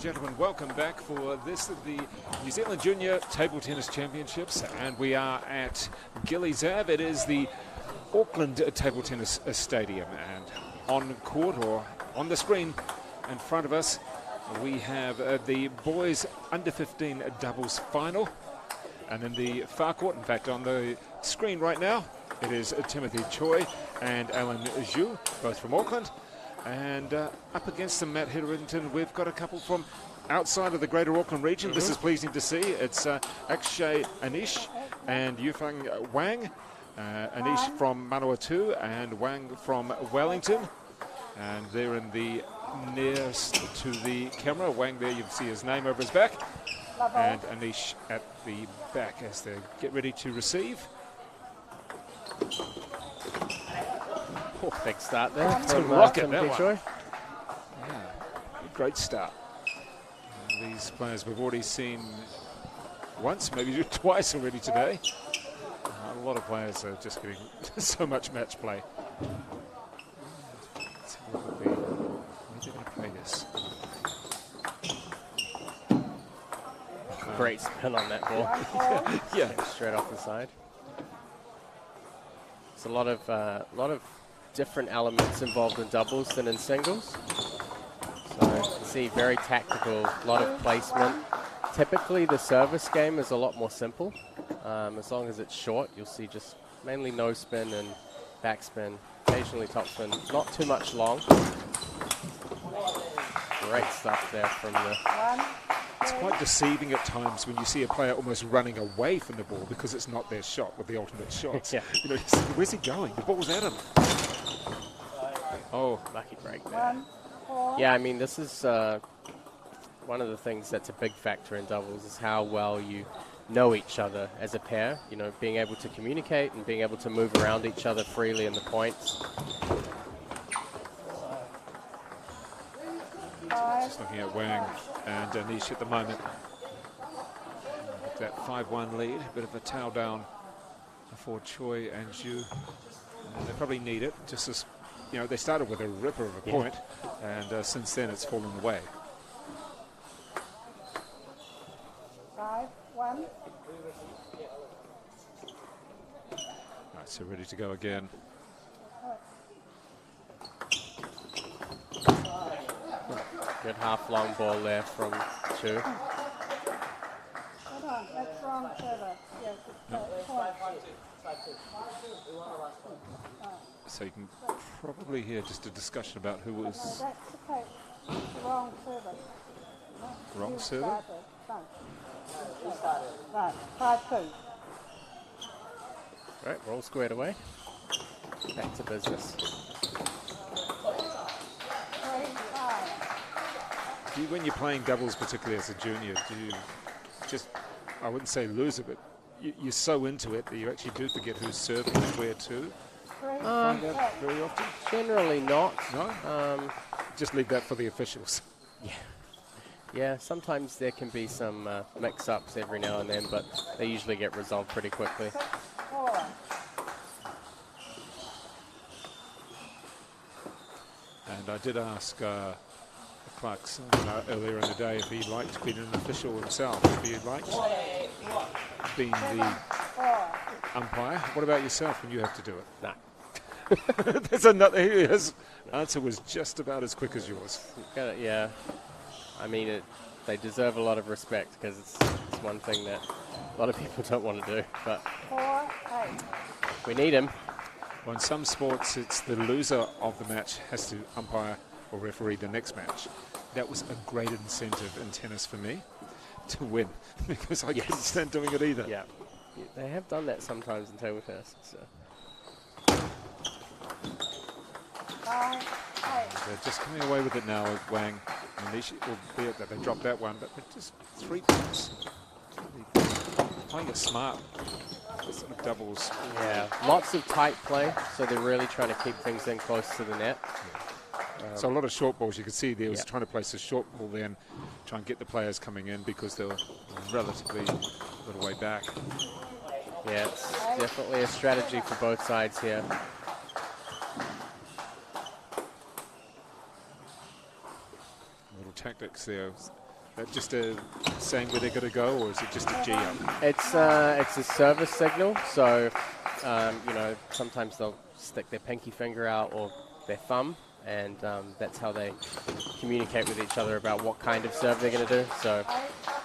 gentlemen, welcome back for this, the New Zealand Junior Table Tennis Championships, and we are at Gillies Ave. It is the Auckland Table Tennis Stadium, and on court, or on the screen in front of us, we have the boys under 15 doubles final, and in the far court, in fact on the screen right now, it is Timothy Choi and Alan Zhu, both from Auckland. And up against them, Matt Hetherington, we've got a couple from outside of the greater Auckland region. This is pleasing to see. It's Akshay Anish and Yufeng Wang. Anish from Manawatu and Wang from Wellington. And they're in the nearest to the camera. Wang there, you can see his name over his back. And Anish at the back as they get ready to receive. Oh, big start there. It's a rocket, that one. Choi. Yeah, great start. These players we've already seen once, maybe twice already today. A lot of players are just getting so much match play. Let's have a look at the way they're going to play this. Great spin on that ball. Yeah. Straight off the side. There's a lot of different elements involved in doubles than in singles. So you can see very tactical, a lot of placement. Typically the service game is a lot more simple. As long as it's short, you'll see just mainly no spin and backspin, occasionally topspin, not too much long. Great stuff there from the... It's quite deceiving at times when you see a player almost running away from the ball because it's not their shot with the alternate shots. Yeah. You know, where's he going? The ball's at him. Oh, lucky break there. Yeah, I mean, this is one of the things that's a big factor in doubles is how well you know each other as a pair. You know, being able to communicate and being able to move around each other freely in the points. Just looking at Wang and Anish at the moment. With that 5-1 lead, a bit of a tail down for Choi and Zhu. They probably need it, just as, you know, they started with a ripper of a point, and since then it's fallen away. 5-1. Right, so ready to go again. Good half long ball there from Chu. Hold on, that's wrong server. Yes, it's point. So you can probably hear just a discussion about who was That's okay. It's the wrong server. wrong You server. started. No. Right, 5-2. Right, roll squared away. Back to business. 3-5. When you're playing doubles, particularly as a junior, do you just, I wouldn't say lose it, but you're so into it that you actually do forget who's serving and where to? Find out very often? Generally not. No? Just leave that for the officials. Yeah, sometimes there can be some mix-ups every now and then, but they usually get resolved pretty quickly. 4. And I did ask Clarkson earlier in the day if he liked being an official himself, if he liked being the umpire. What about yourself when you have to do it? Nah. There's another. His answer was just about as quick as yours. Yeah, I mean, they deserve a lot of respect because it's one thing that a lot of people don't want to do, but 4-8. we need him. Well, in some sports, it's the loser of the match has to umpire or referee the next match. That was a great incentive in tennis for me to win because I couldn't stand doing it either. Yeah, they have done that sometimes in table tennis. So. 5-8. They're just coming away with it now with Wang and Anish, albeit that they dropped that one, but just 3 points. Playing it smart. Sort of doubles. Yeah, lots of tight play, so they're really trying to keep things in close to the net. So a lot of short balls. You could see there was trying to place a short ball then, try and get the players coming in because they were relatively a little way back. Yeah, it's definitely a strategy for both sides here. Little tactics there. that just saying where they're going to go, or is it just a G up? It's a service signal, so you know, sometimes they'll stick their pinky finger out or their thumb, and that's how they communicate with each other about what kind of serve they're going to do. So,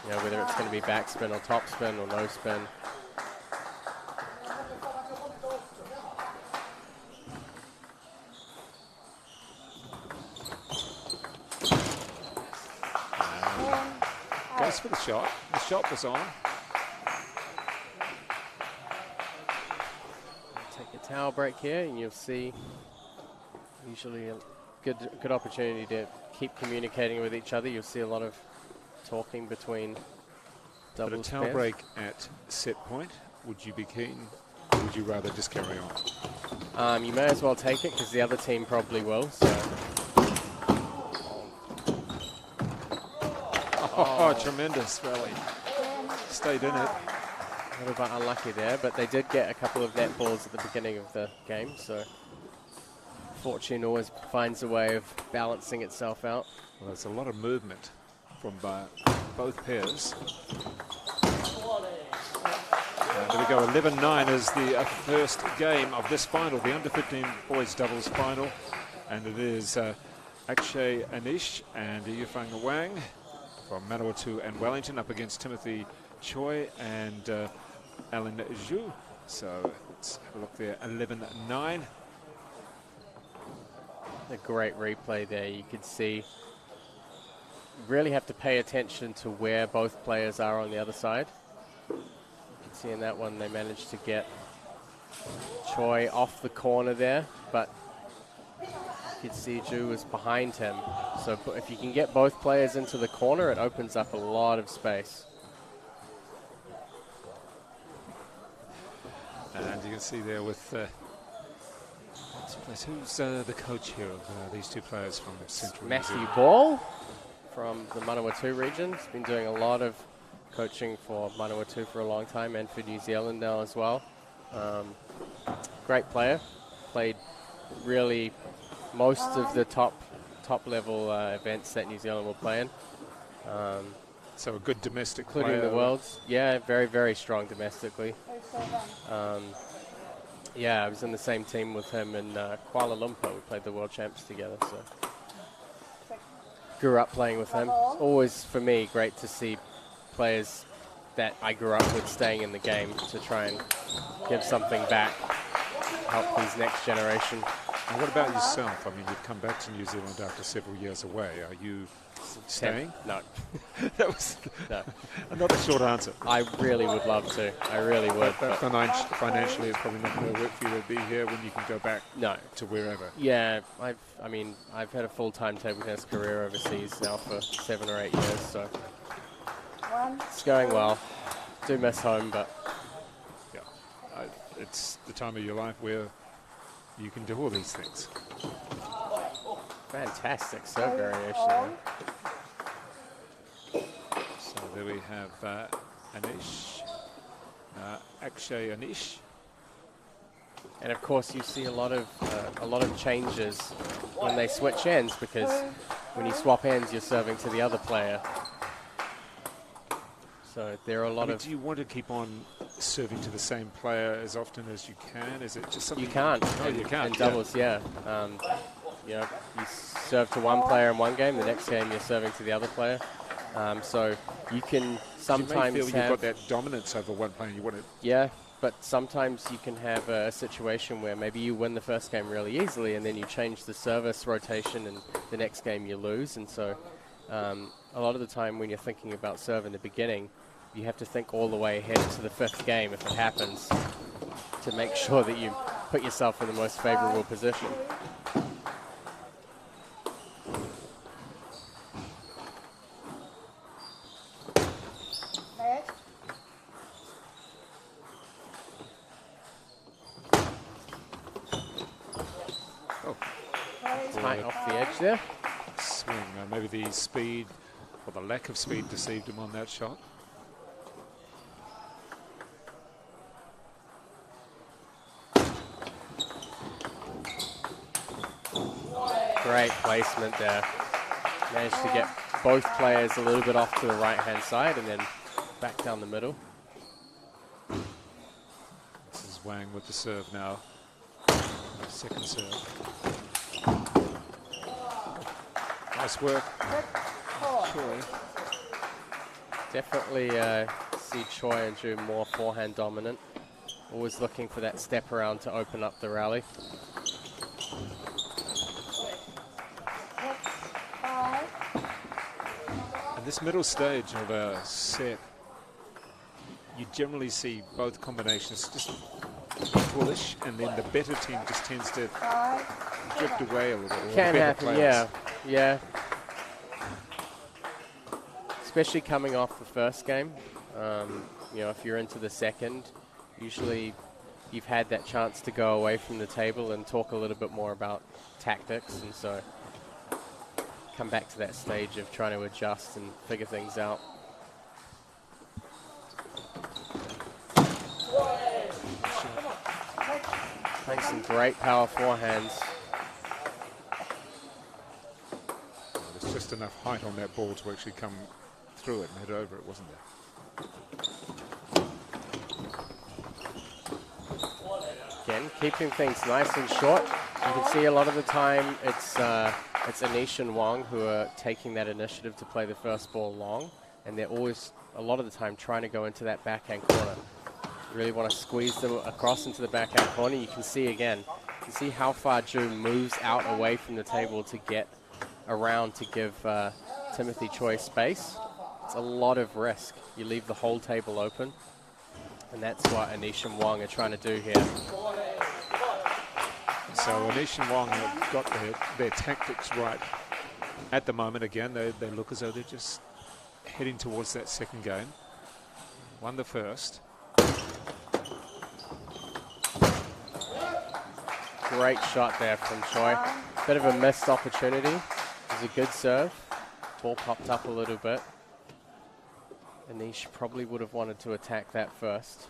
you know, whether it's going to be backspin or topspin or no spin. Goes for the shot. The shot was on. Take a towel break here, and you'll see usually a good opportunity to keep communicating with each other. You'll see a lot of talking between But a doubles towel pairs. break at set point, would you be keen, or would you rather just carry on? You may as well take it because the other team probably will. So. Oh, tremendous rally. Stayed in it. A little bit unlucky there, but they did get a couple of net balls at the beginning of the game, so fortune always finds a way of balancing itself out. Well, there's a lot of movement from both pairs. There we go, 11-9 is the first game of this final, the under-15 boys doubles final. And it is Akshay Anish and Yufeng Wang from Manawatu and Wellington up against Timothy Choi and Alan Zhu. So let's have a look there, 11-9. A great replay there. You can see, really have to pay attention to where both players are on the other side. You can see in that one they managed to get Choi off the corner there, but you can see Zhu was behind him. So if you can get both players into the corner, it opens up a lot of space. And you can see there with who's the coach here of these two players from Central New Matthew Zealand? Ball from the Manawatu region. He's been doing a lot of coaching for Manawatu for a long time and for New Zealand now as well. Great player. Played really most of the top level events that New Zealand will play in. So a good domestic Including player. the Worlds. Yeah, very, very strong domestically. Yeah, I was in the same team with him in Kuala Lumpur. We played the World Champs together, so grew up playing with him. It's always, for me, great to see players that I grew up with staying in the game to try and give something back, help these next generation. And what about yourself? I mean, you've come back to New Zealand after several years away. Are you staying? No. That was No. another short answer. I really would love to. I really would. But But financially, it's probably not going to work for you to be here when you can go back no. to wherever. Yeah, I've had a full-time table tennis career overseas now for 7 or 8 years, so it's going well. Do miss home, but Yeah, it's the time of your life where you can do all these things. fantastic serve variation there. So there we have Anish, Akshay Anish. And of course, you see a lot of changes when they switch ends, because when you swap ends, you're serving to the other player. So there are a lot of. Do you want to keep on serving to the same player as often as you can? Is it just something You can't. Oh, you can't. In doubles, yeah. You know, you serve to one player in one game, the next game you're serving to the other player. So you can sometimes you may feel have. you've got that dominance over one player. You want to. Yeah, but sometimes you can have a situation where maybe you win the first game really easily, and then you change the service rotation, and the next game you lose. And so a lot of the time when you're thinking about serve in the beginning, you have to think all the way ahead to the 5th game if it happens, to make sure that you put yourself in the most favorable position. Tight off the edge there. Swing. Maybe the speed or the lack of speed deceived him on that shot. Great placement there. Managed to get both players a little bit off to the right-hand side and then back down the middle. This is Wang with the serve now. Second serve. Nice work. Choi. Definitely see Choi and Ju more forehand dominant. Always looking for that step around to open up the rally. In this middle stage of a set, you generally see both combinations just bullish, and then the better team just tends to drift away a little bit. Can happen, yeah. Yeah. Especially coming off the first game. You know, if you're into the second, usually you've had that chance to go away from the table and talk a little bit more about tactics, and so come back to that stage of trying to adjust and figure things out. Playing some great power forehands. There's just enough height on that ball to actually come through it and head over it, wasn't there? Again, keeping things nice and short. You can see a lot of the time it's Anish and Wang who are taking that initiative to play the first ball long, and they're always, a lot of the time, trying to go into that backhand corner. You really want to squeeze them across into the backhand corner. You can see again, you can see how far Ju moves out away from the table to get around to give Timothy Choi space. It's a lot of risk. You leave the whole table open, and that's what Anish and Wang are trying to do here. So Anish and Wang have got their tactics right at the moment. Again, they look as though they're just heading towards that second game. Won the first. Great shot there from Choi. Bit of a missed opportunity. It was a good serve. Ball popped up a little bit. Anish probably would have wanted to attack that first.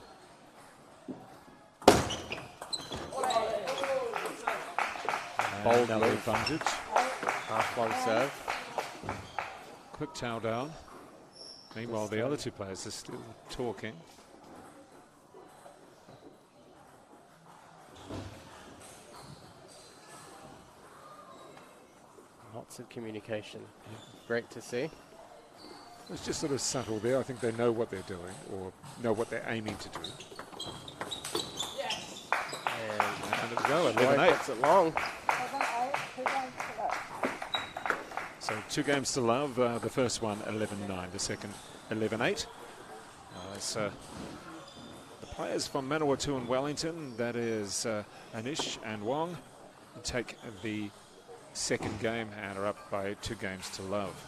Bold move. Advantage. Half-long serve. Quick towel down. Meanwhile, the other two players are still talking. Lots of communication. Great to see. It's just sort of subtle there. I think they know what they're doing, or know what they're aiming to do. And there we go, 11-8. Puts it long. So 2 games to love. The first one 11-9, the second 11-8. So the players from Manawatu and Wellington, that is Anish and Wang, take the second game and are up by 2 games to love.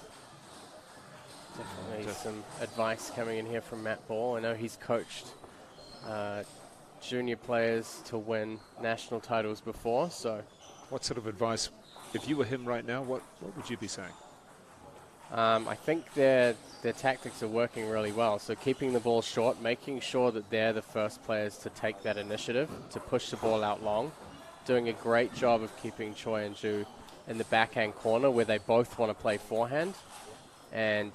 Definitely some advice coming in here from Matt Ball. I know he's coached junior players to win national titles before, so. What sort of advice, if you were him right now, what would you be saying? I think their tactics are working really well. So keeping the ball short, making sure that they're the first players to take that initiative, to push the ball out long. Doing a great job of keeping Choi and Ju in the backhand corner where they both want to play forehand. And,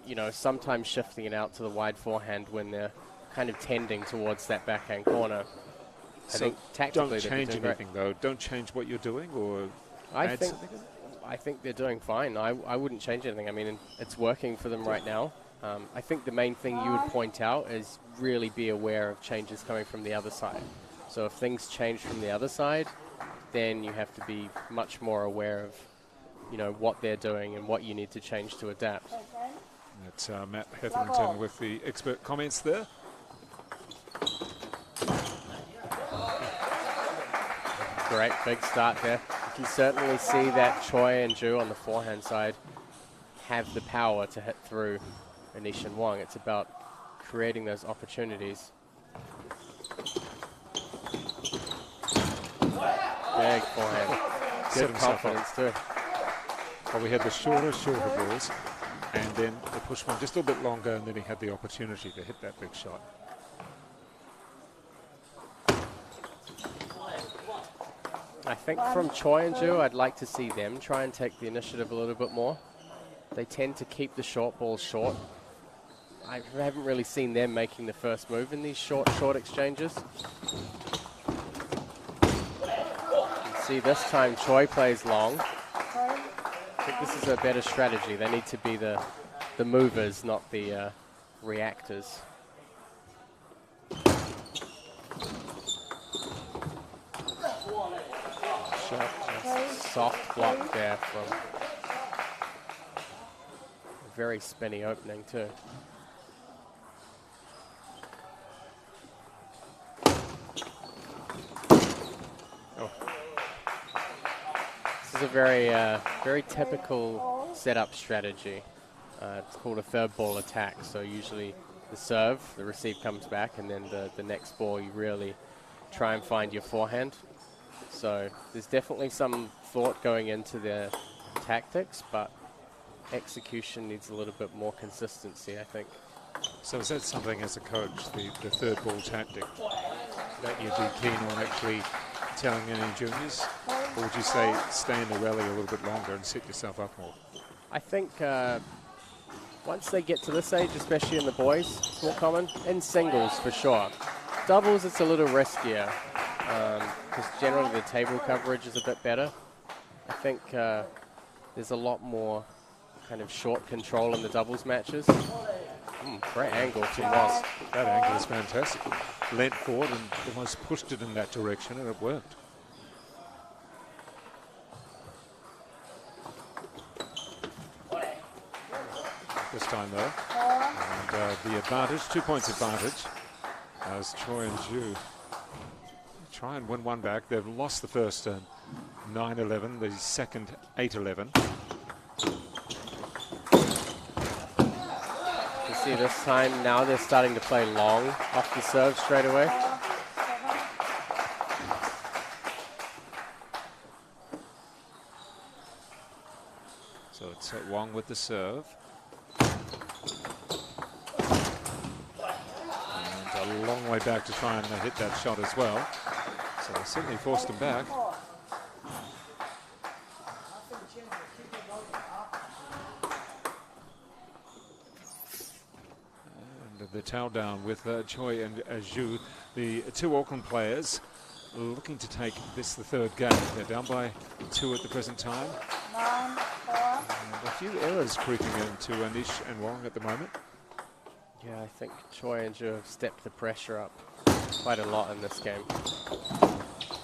you know, sometimes shifting it out to the wide forehand when they're kind of tending towards that backhand corner. So I think tactically don't change anything, though. Don't change what you're doing, or add something? I think they're doing fine. I wouldn't change anything. I mean, it's working for them right now. I think the main thing you would point out is really be aware of changes coming from the other side. So if things change from the other side, then you have to be much more aware of, you know, what they're doing and what you need to change to adapt. That's Matt Hetherington with the expert comments there. Great big start there. You can certainly see that Choi and Ju on the forehand side have the power to hit through Anish and Wang. It's about creating those opportunities. Big forehand. Good confidence too. Well, we had the shorter balls, and then they pushed one just a little bit longer, and then he had the opportunity to hit that big shot. I think from Choi and Ju, I'd like to see them try and take the initiative a little bit more. they tend to keep the short balls short. I haven't really seen them making the first move in these short exchanges. See, this time Choi plays long. I think this is a better strategy. They need to be the movers, not the reactors. Shot, soft block there from a very spinny opening too. This is a very typical setup strategy. It's called a third ball attack. So usually the serve, the receive comes back, and then the next ball you really try and find your forehand. So there's definitely some thought going into the tactics, but execution needs a little bit more consistency, I think. So is that something as a coach, the third ball tactic, that you'd be keen on actually telling any juniors? Or would you say stay in the rally a little bit longer and set yourself up more? I think once they get to this age, especially in the boys, it's more common. In singles, for sure. Doubles, it's a little riskier, because generally the table coverage is a bit better. I think there's a lot more kind of short control in the doubles matches. Great angle from Wong. That angle is fantastic. Leant forward and almost pushed it in that direction, and it worked. This time though, and the advantage, 2 points advantage, as Choi and Zhu try and win one back. They've lost the first 9-11, the second 8-11. You see this time now they're starting to play long off the serve straight away. So it's Wong with the serve. And a long way back to try and hit that shot as well. So they certainly forced him back. And the towel down with Choi and Zhu, the two Auckland players looking to take this the third game. They're down by 2 at the present time. And a few errors creeping into Anish and Wong at the moment. Yeah, I think Choi and Zhu have stepped the pressure up quite a lot in this game.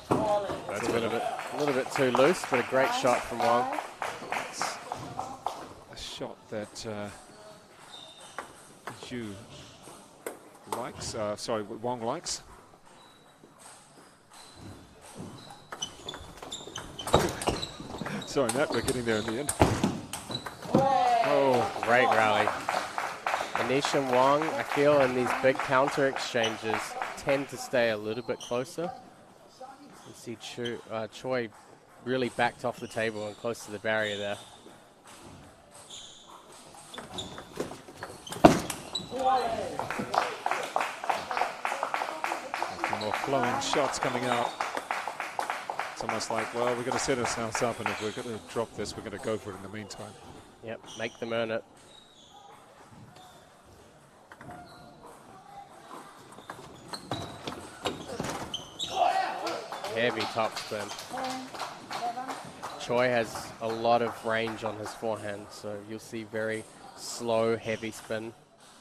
That's a little bit too loose, but a great shot from Wong. It's a shot that Zhu likes, Wong likes. Sorry, Matt, we're getting there in the end. Oh, great rally. Anish and Wong, I feel in these big counter exchanges, tend to stay a little bit closer. You see Choi really backed off the table and close to the barrier there. A few more flowing shots coming out. It's almost like, well, we're going to set ourselves up, and if we're going to drop this, we're going to go for it in the meantime. Yep, make them earn it. Heavy topspin. Choi has a lot of range on his forehand, so you'll see very slow, heavy spin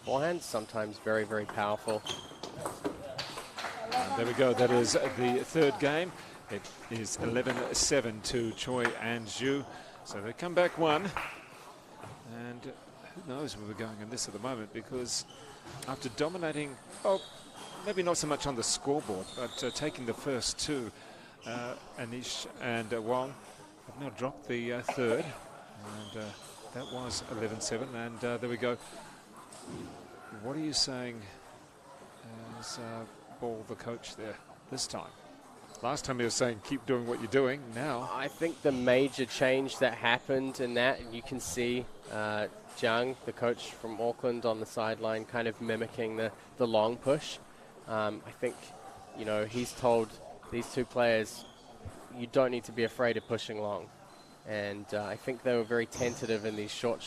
forehand, sometimes very, very powerful. And there we go. That is the third game. It is 11-7 to Choi and Zhu. So they come back one. And who knows where we're going in this at the moment, because after dominating, oh, maybe not so much on the scoreboard, but taking the first two, Anish and Wong have now dropped the third. And that was 11-7. And there we go. What are you saying as Ball, the coach there, this time? Last time he was saying, keep doing what you're doing. Now, I think the major change that happened in that, and you can see Jiang, the coach from Auckland, on the sideline, kind of mimicking the long push. I think, he's told these two players, you don't need to be afraid of pushing long. And I think they were very tentative in these short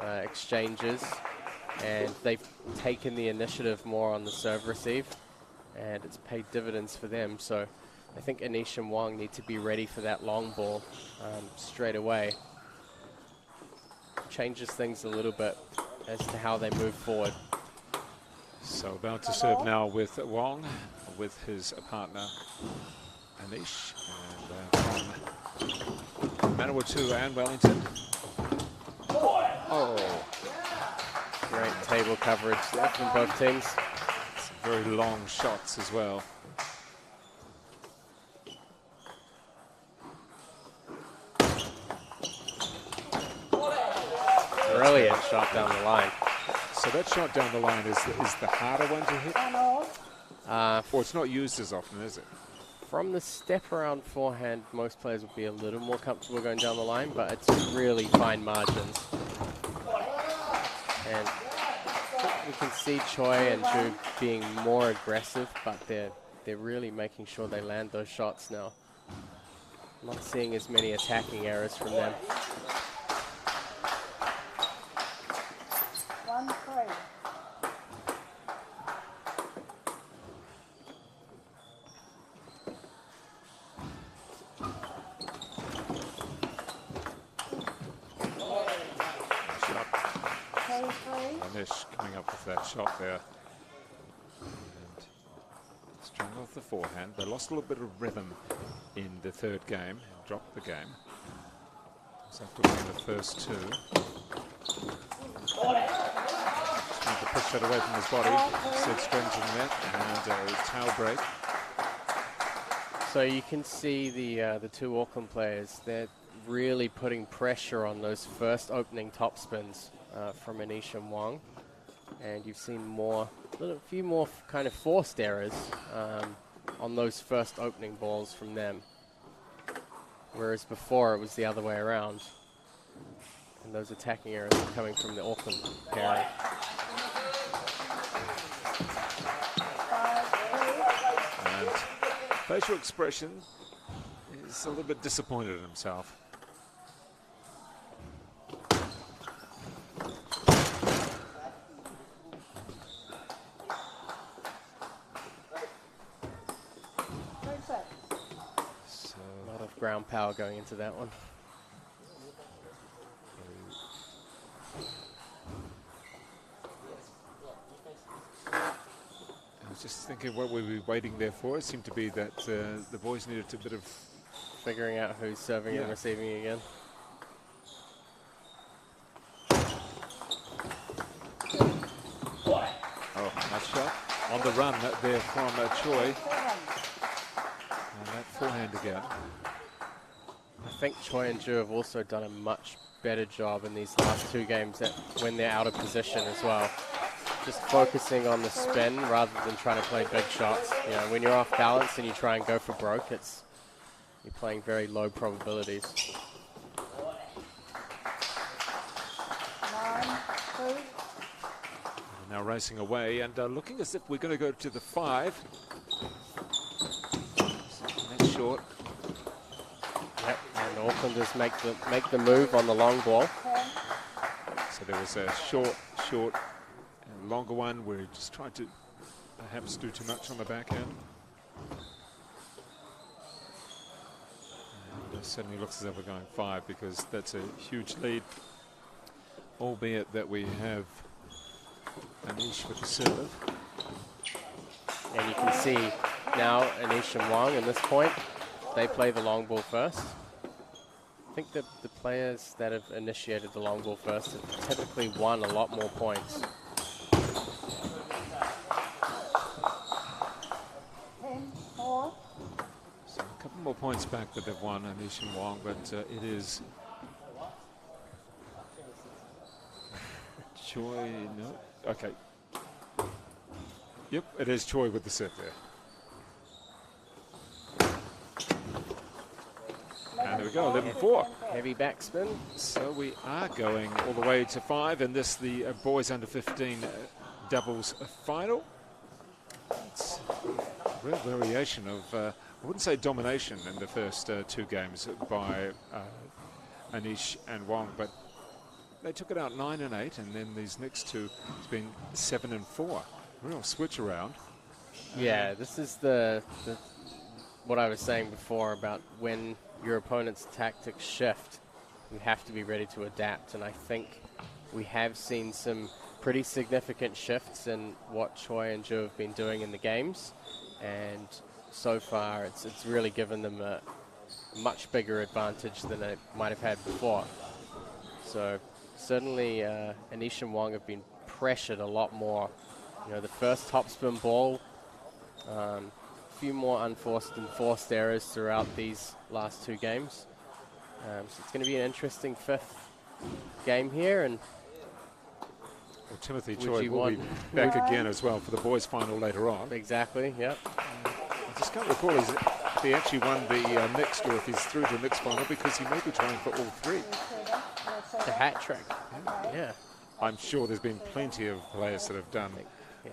exchanges. And they've taken the initiative more on the serve receive. And it's paid dividends for them. So I think Anish and Wang need to be ready for that long ball straight away. Changes things a little bit as to how they move forward. So about to serve now with Wang, with his partner Anish, and from Manawatu and Wellington. Oh, great table coverage there from both teams. Some very long shots as well. Brilliant shot down the line. So that shot down the line is the harder one to hit? Or it's not used as often, is it? From the step around forehand, most players would be a little more comfortable going down the line, but it's really fine margins. And we can see Choi and Ju being more aggressive, but they're really making sure they land those shots now. Not seeing as many attacking errors from them. 1-3. Anish coming up with that shot there. And strung off the forehand. They lost a little bit of rhythm in the third game and dropped the game. So after winning the first two. Trying to push that away from his body. Sid strengthening that and a tail break. So you can see the two Auckland players, they're really putting pressure on those first opening top spins from Anish and Wang. And you've seen a few more kind of forced errors on those first opening balls from them. Whereas before it was the other way around. And those attacking errors are coming from the Auckland pairing. And facial expression is a little bit disappointed in himself. A lot of ground power going into that one. I was just thinking what we were waiting there for. It seemed to be that the boys needed a bit of figuring out who's serving and receiving again. Oh, nice shot. On the run there from Choi. And that forehand again. I think Choi and Ju have also done a much better job in these last two games when they're out of position as well. Just focusing on the spin rather than trying to play big shots. You know, when you're off balance and you try and go for broke, you're playing very low probabilities. 9-2. Now racing away and looking as if we're going to go to the 5. That's short. Yep, and Aucklanders make the move on the long ball. So there was a short, and longer one where he just tried to perhaps do too much on the backhand. And it certainly looks as if we're going 5 because that's a huge lead, albeit that we have Anish with the serve. And you can see now Anish and Wang at this point, they play the long ball first. I think that the players that have initiated the long ball first have typically won a lot more points. 10-4. So a couple more points back that they've won, Anish and Wang, but it is Choi, no, okay. Yep, it is Choi with the set there. And there we go, 11-4. Heavy backspin. So we are going all the way to 5 in this, the boys under 15 doubles final. It's a real variation of wouldn't say domination in the first two games by Anish and Wong, but they took it out 9-8, and then these next two, it's been 7-4. Real switch around. Yeah, this is what I was saying before about when your opponent's tactics shift, you have to be ready to adapt. And I think we have seen some pretty significant shifts in what Choi and Zhu have been doing in the games. And so far, it's really given them a much bigger advantage than they might have had before. So certainly, Anish and Wong have been pressured a lot more. You know, the first topspin ball, a few more unforced and forced errors throughout these last two games. So it's going to be an interesting fifth game here. And well, Timothy Choi will be back again as well for the boys' final later on. Exactly, yep. I just can't recall if he actually won the mixed or if he's through to the mixed final, because he may be trying for all three. The hat trick. Yeah. I'm sure there's been plenty of players that have done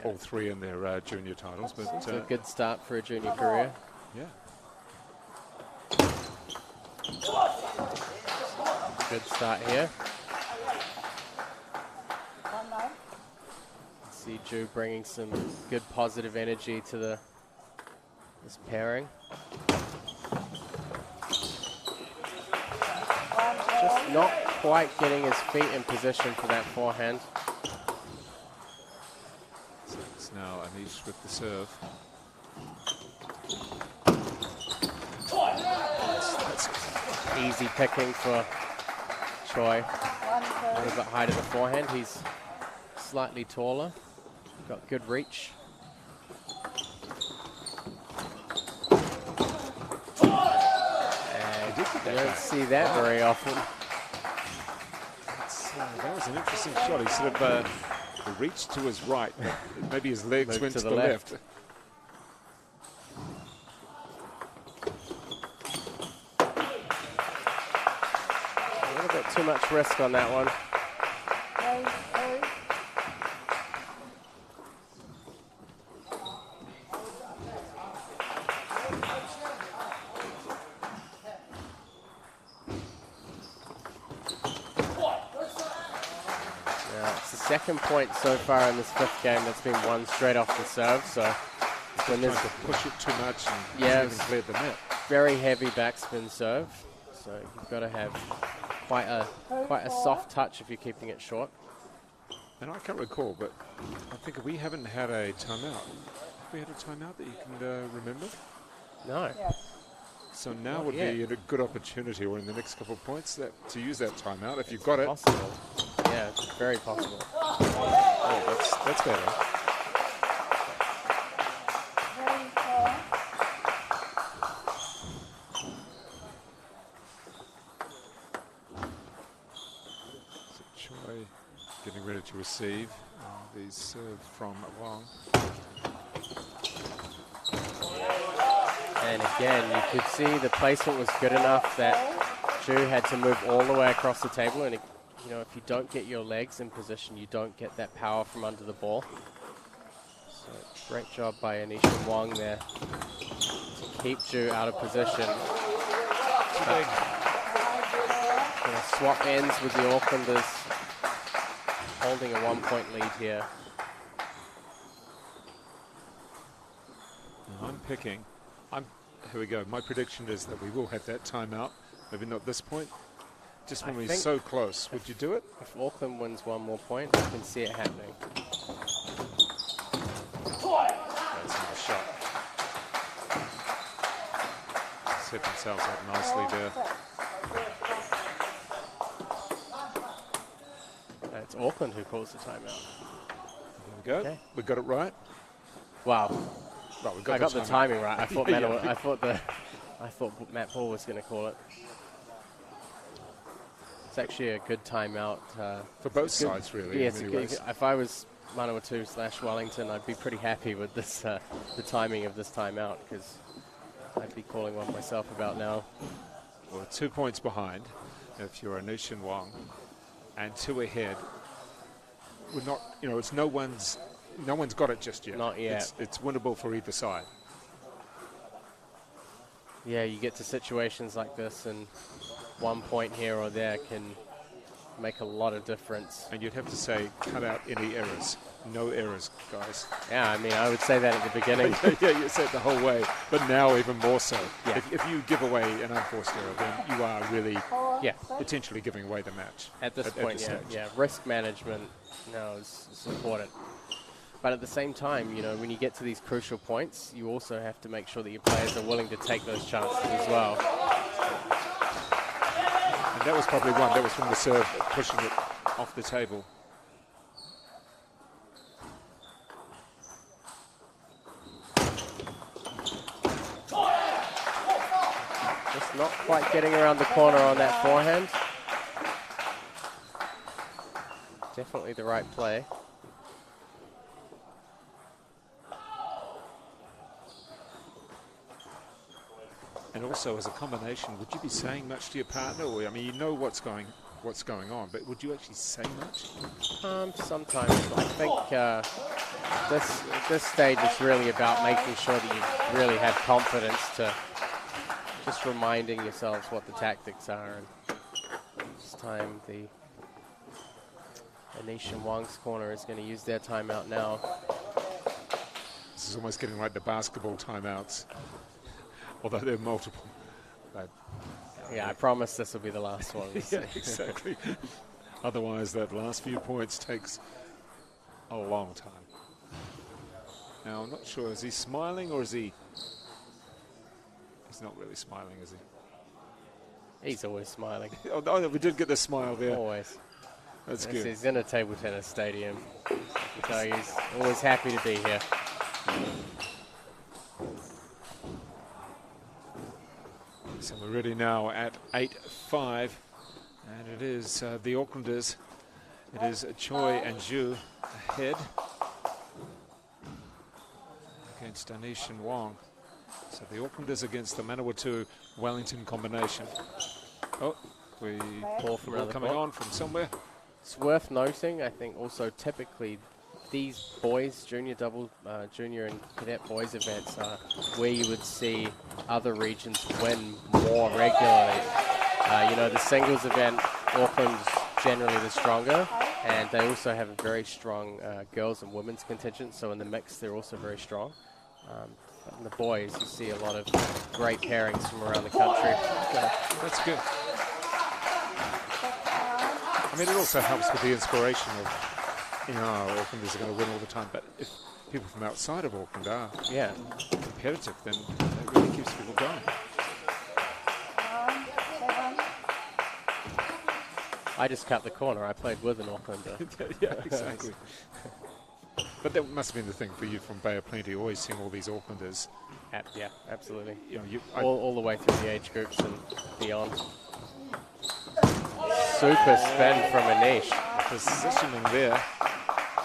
all three in their junior titles. But it's a good start for a junior career. Yeah. Good start here. See Zhu bringing some good positive energy to this pairing. Just not quite getting his feet in position for that forehand. So it's now Anish with the serve. That's easy picking for Choi. A little bit high to the forehand. He's slightly taller. Got good reach. And you don't see that very often. That was an interesting shot. He sort of reached to his right, but maybe his legs went to the left. A little bit too much risk on that one. Second point so far in this fifth game that's been won straight off the serve. So when there's to push it too much and even cleared the net. Very heavy backspin serve. So you've got to have quite a soft touch if you're keeping it short. And I can't recall, but I think we haven't had a timeout. Have we had a timeout that you can remember? No. Yes. So now would be a good opportunity, or in the next couple of points, to use that timeout if you've got it. Possible. Yeah, it's very possible. Oh, that's better. So Choi getting ready to receive the serve from Wong. And again, you could see the placement was good enough that Zhu had to move all the way across the table. And, you know, if you don't get your legs in position, you don't get that power from under the ball. So great job by Anish and Wong there to keep Zhu out of position. Swap ends with the Aucklanders holding a 1-point lead here. I'm picking. Here we go. My prediction is that we will have that timeout. Maybe not this point. Just when we're so close. Would you do it? If Auckland wins one more point, I can see it happening. That's a nice shot. Set themselves up nicely there. It's Auckland who calls the timeout. There we go. Okay. We got it right. Wow. Right, I got the timing right. I thought I thought Matt Paul was going to call it. It's actually a good timeout for both sides, really. Yeah, if I was Manawatu/Wellington, I'd be pretty happy with this the timing of this timeout, because I'd be calling one myself about now. Well, 2 points behind if you're Anish and Wong, and 2 ahead. We're not, you know, it's no one's got it just yet. Not yet. It's winnable for either side. Yeah, you get to situations like this, and 1 point here or there can make a lot of difference. And you'd have to say, cut out any errors. No errors, guys. Yeah, I mean, I would say that at the beginning. Yeah, you said the whole way, but now even more so. Yeah. If you give away an unforced error, then you are really Yeah, potentially giving away the match. at this point, this yeah, stage. yeah. Risk management now is important. But at the same time, you know, when you get to these crucial points, you also have to make sure that your players are willing to take those chances as well. And that was probably one. That was from the serve, pushing it off the table. Just not quite getting around the corner on that forehand. Definitely the right play. And also, as a combination, would you be saying much to your partner? Or, I mean, you know what's going on, but would you actually say much? Sometimes. I think this stage is really about making sure that you really have confidence to just reminding yourselves what the tactics are. And this time the Anish and Wang's corner is going to use their timeout now. This is almost getting like the basketball timeouts, although there are multiple. But Yeah, I promise this will be the last one. yeah, exactly. Otherwise, that last few points takes a long time. Now, I'm not sure, is he smiling or is he... He's not really smiling, is he? He's always smiling. Oh, no, we did get the smile there. Always. That's Yes, good. he's in a table tennis stadium, so he's always happy to be here. So we're ready now at 8-5, and it is the Aucklanders. It is Choi and Zhu ahead against Anish and Wong. So the Aucklanders against the Manawatu Wellington combination. Oh, we Ball from around the coming court. on from somewhere. It's worth noting, I think, also typically these boys, junior and cadet boys events are where you would see other regions win more regularly. You know, the singles event, Auckland's generally the stronger, and they also have a very strong girls and women's contingent, so in the mix they're also very strong. But in the boys, you see a lot of great pairings from around the country. Okay, that's good. I mean, it also helps with the inspiration of, you know, Aucklanders are going to win all the time, but if people from outside of Auckland are Yeah. competitive, then that really keeps people going. 7. I just cut the corner. I played with an Aucklander. Yeah, exactly. But that must have been the thing for you from Bay of Plenty, always seeing all these Aucklanders. Yeah, absolutely. You know, All the way through the age groups and beyond. Super spin from Anish. positioning there.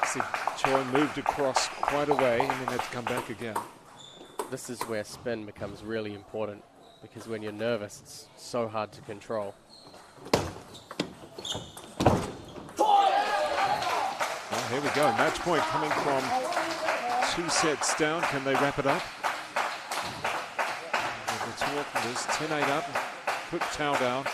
See, Choi moved across quite a way and then had to come back again. This is where spin becomes really important, because when you're nervous, it's so hard to control. Well, here we go. Match point coming from 2 sets down. Can they wrap it up? The two Aucklanders, 10-8 up. Quick towel down.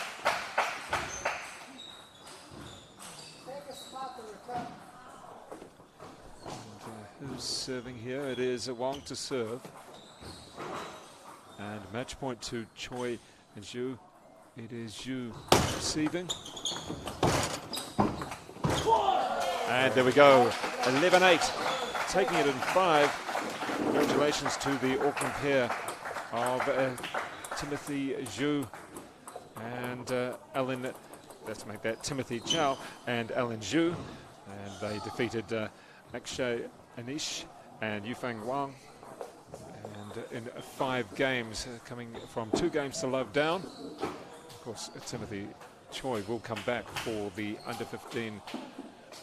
And, who's serving here? It is Wong to serve. And match point to Choi and Zhu. It is Zhu receiving. And there we go, 11-8, taking it in 5. Congratulations to the Auckland pair of Timothy Zhu and Ellen, let's make that Timothy Chow and Ellen Zhu. And they defeated Akshay Anish and Yufeng Wang. And in 5 games, coming from 2 games to love down. Of course, Timothy Choi will come back for the under-15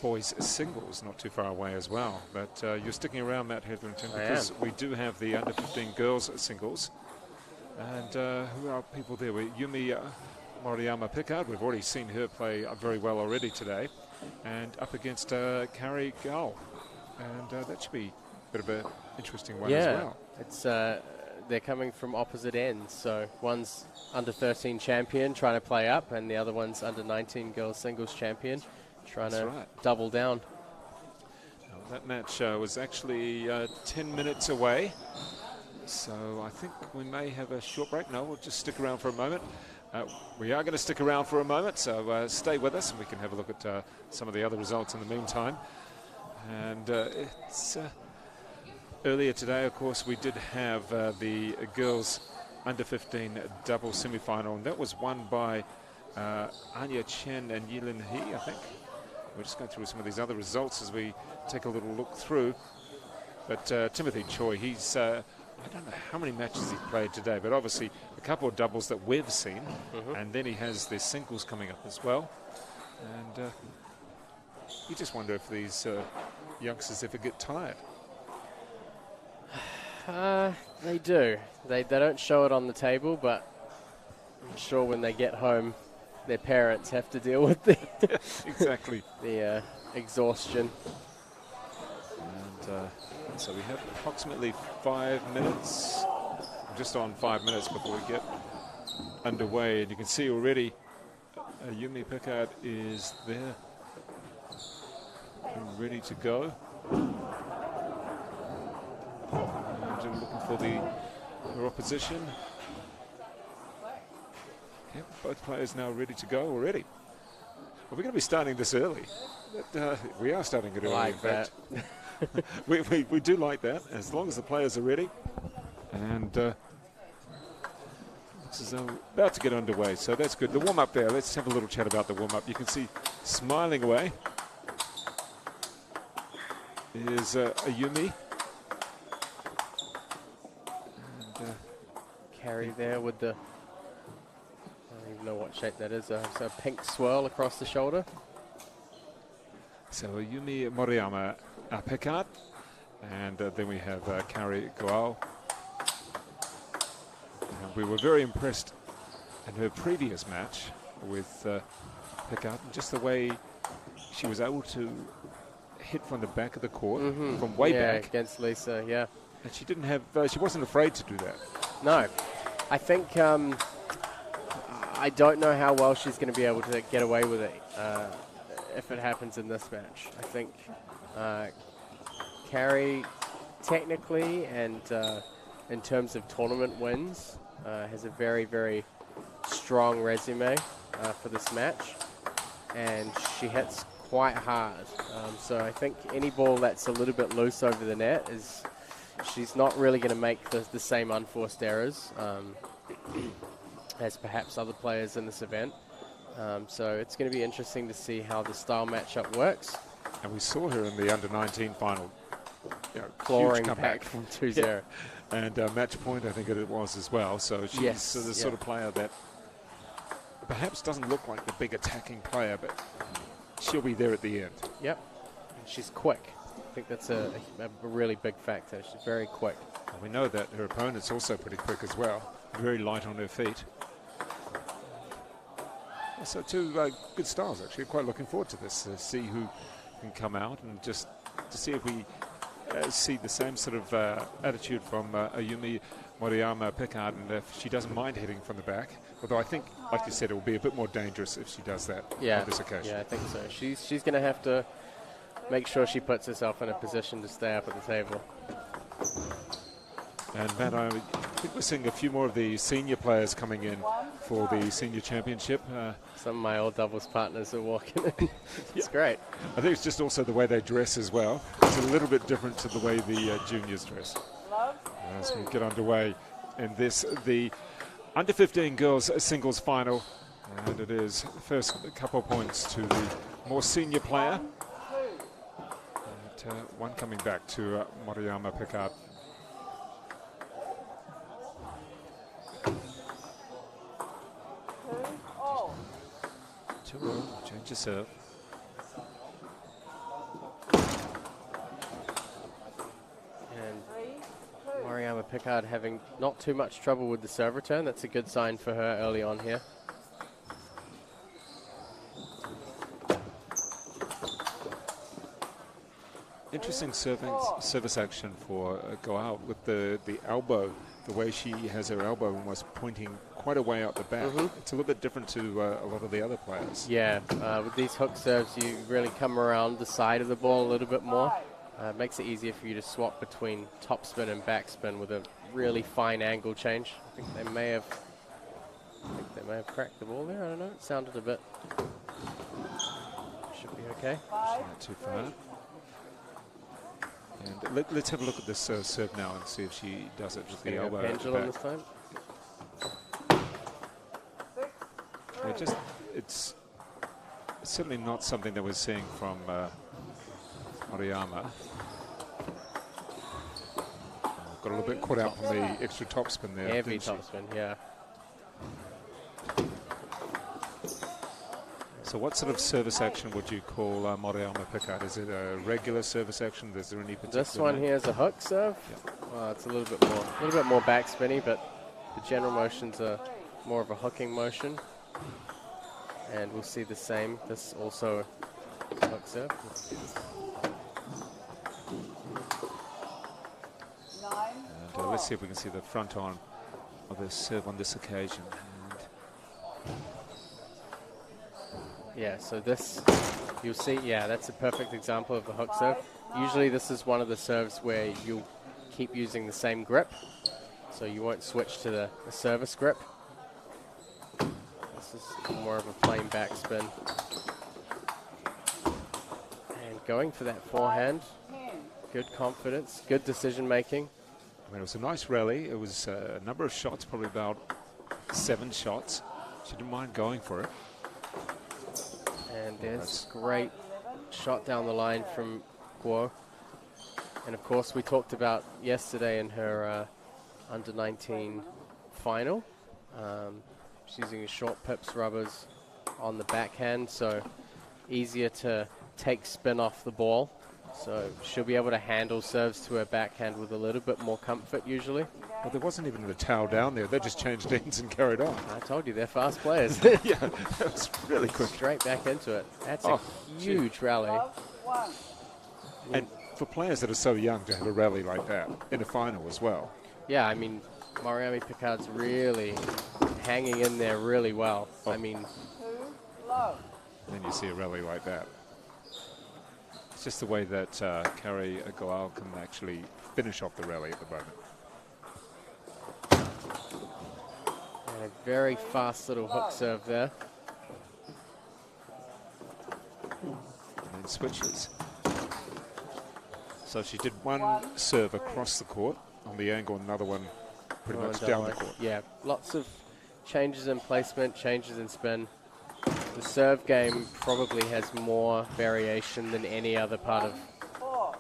boys singles, not too far away as well. But you're sticking around, Matt Hetherington, because we do have the under-15 girls singles. And who are people there? Yumi Moriyama Pickard, we've already seen her play very well already today. And up against Kari Gao. And that should be a bit of an interesting one as well. It's they're coming from opposite ends. So one's under 13 champion trying to play up, and the other one's under 19 girls singles champion trying to double down. Well, that match was actually 10 minutes away. So I think we may have a short break. No, we'll just stick around for a moment. We are going to stick around for a moment, so stay with us and we can have a look at some of the other results in the meantime. And it's earlier today, of course, we did have the girls under 15 double semi-final, and that was won by Anya Chen and Yilin He, I think. We're just going through some of these other results as we take a little look through. But Timothy Choi, he's I don't know how many matches he's played today, but obviously a couple of doubles that we've seen, and then he has the singles coming up as well. And you just wonder if these youngsters ever get tired. They do. They don't show it on the table, but I'm sure when they get home, their parents have to deal with the exactly the exhaustion. And so we have approximately 5 minutes, just on 5 minutes before we get underway. And you can see already Yumi Pickard is there and ready to go. And looking for her opposition. Yep, both players now ready to go already. Well, we're going to be starting this early. But, we are starting it early, like in fact. that. we do like that, as long as the players are ready. And this is about to get underway, so that's good. The warm-up there, let's have a little chat about the warm-up. You can see smiling away is Ayumi. And Carry there with the, I don't even know what shape that is, so a pink swirl across the shoulder. So Ayumi Moriyama Pickard, and then we have Kari Goal. We were very impressed in her previous match with Pickard, just the way she was able to hit from the back of the court, from way back against Lisa. Yeah, and she didn't have. She wasn't afraid to do that. No, I think I don't know how well she's going to be able to get away with it if it happens in this match. I think Carrie, technically and in terms of tournament wins, has a very, very strong resume for this match, and she hits quite hard. So I think any ball that's a little bit loose over the net she's not really going to make the same unforced errors as perhaps other players in this event. So it's going to be interesting to see how the style matchup works. And we saw her in the under-19 final, clawing huge back from 2-0. And match point, I think it was as well. So she's the sort of player that perhaps doesn't look like the big attacking player, but she'll be there at the end. Yep. And she's quick. I think that's a really big factor. She's very quick. And we know that her opponent's also pretty quick as well. Very light on her feet. So two good styles, actually. Quite looking forward to this, to see who can come out and just to see if we see the same sort of attitude from Ayumi Moriyama Pickard, and if she doesn't mind hitting from the back. Although I think, like you said, it will be a bit more dangerous if she does that on this occasion. Yeah, I think so. She's going to have to make sure she puts herself in a position to stay up at the table. And Matt, I think we're seeing a few more of the senior players coming in for the senior championship. Some of my old doubles partners are walking in. It's great. I think it's just also the way they dress as well. It's a little bit different to the way the juniors dress. As we get underway in this, the under 15 girls singles final, and it is first couple of points to the more senior player. And, one coming back to Moriyama Pickard. Change your serve. And Moriyama Pickard having not too much trouble with the serve return. That's a good sign for her early on here. interesting service action for Goal with the elbow, the way she has her elbow almost pointing quite a way out the back. It's a little bit different to a lot of the other players. Yeah, with these hook serves, you really come around the side of the ball a little bit more. It makes it easier for you to swap between topspin and backspin with a really fine angle change. I think they may have cracked the ball there. I don't know. It sounded a bit. Should be okay. Not too far. And let's have a look at this serve now and see if she does it with the elbow at the pendulum back. this time. It's certainly not something that we're seeing from Moriyama. Got a little bit caught out from the extra topspin there. Heavy topspin, yeah. So what sort of service action would you call Moriyama Picard? Is it a regular service action? Is there any particular? This one here is a hook serve. Yeah. It's a little bit more backspinny, but the general motions are more of a hooking motion. And we'll see the same. This also a hook serve. And let's see if we can see the front on of this serve on this occasion. Yeah, so this, you'll see, yeah, that's a perfect example of the hook serve. Usually this is one of the serves where you'll keep using the same grip, so you won't switch to the service grip. This is more of a plain backspin. And going for that forehand, good confidence, good decision making. I mean, it was a nice rally. It was a number of shots, probably about 7 shots. She didn't mind going for it. And there's a great shot down the line from Guo. And of course, we talked about yesterday in her under-19 final. She's using short pips rubbers on the backhand, so easier to take spin off the ball. So she'll be able to handle serves to her backhand with a little bit more comfort usually. Well, there wasn't even a towel down there. They just changed ends and carried on. I told you, they're fast players. Yeah, that was really quick. Straight back into it. That's a huge rally. And for players that are so young to have a rally like that in a final as well. Yeah, I mean, Moriyama Picard's really hanging in there really well. I mean, Then you see a rally like that. It's just the way that Carrie Goal can actually finish off the rally at the moment. and a very fast little hook serve there. And then switches. So she did one serve across the court on the angle, another one pretty much down the court. Yeah, lots of changes in placement, changes in spin. The serve game probably has more variation than any other part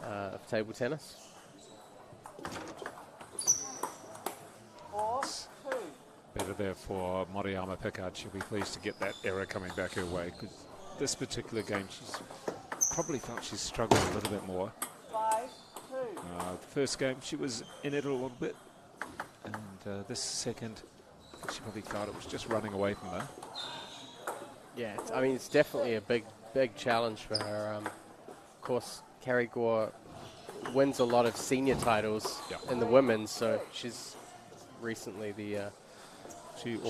of table tennis. Better there for Moriyama Picard. She'll be pleased to get that error coming back her way, because this particular game she's probably felt she's struggled a little bit more. The first game she was in it a little bit, and this second I think she probably felt it was just running away from her. Yeah, I mean, it's definitely a big challenge for her. Of course, Carrie Gore wins a lot of senior titles in the women's, so she's recently the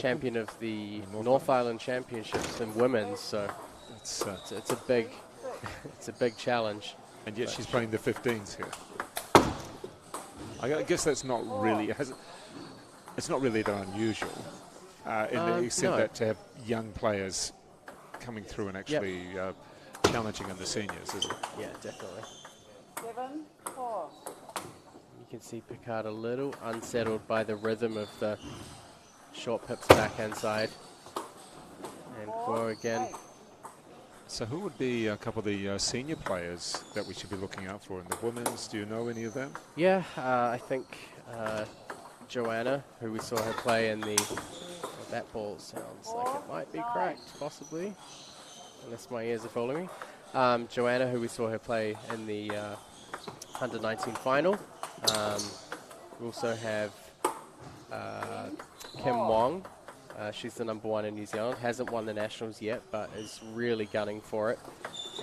champion of the North Island Championships in women's. So it's a big it's a big challenge. And yet she's playing the 15s here. I guess that's not really it's not really that unusual in the extent that to have young players coming through and actually challenging in the seniors, isn't it? Yeah, definitely. 7-4. You can see Picard a little unsettled by the rhythm of the short pips backhand side. And Guo again. So who would be a couple of the senior players that we should be looking out for in the women's? Do you know any of them? Yeah, I think Joanna, who we saw her play in the... that ball sounds like it might be cracked, possibly, unless my ears are fooling me. Joanna, who we saw her play in the under-19 final. We also have Kim Wong. She's the #1 in New Zealand. Hasn't won the Nationals yet, but is really gunning for it.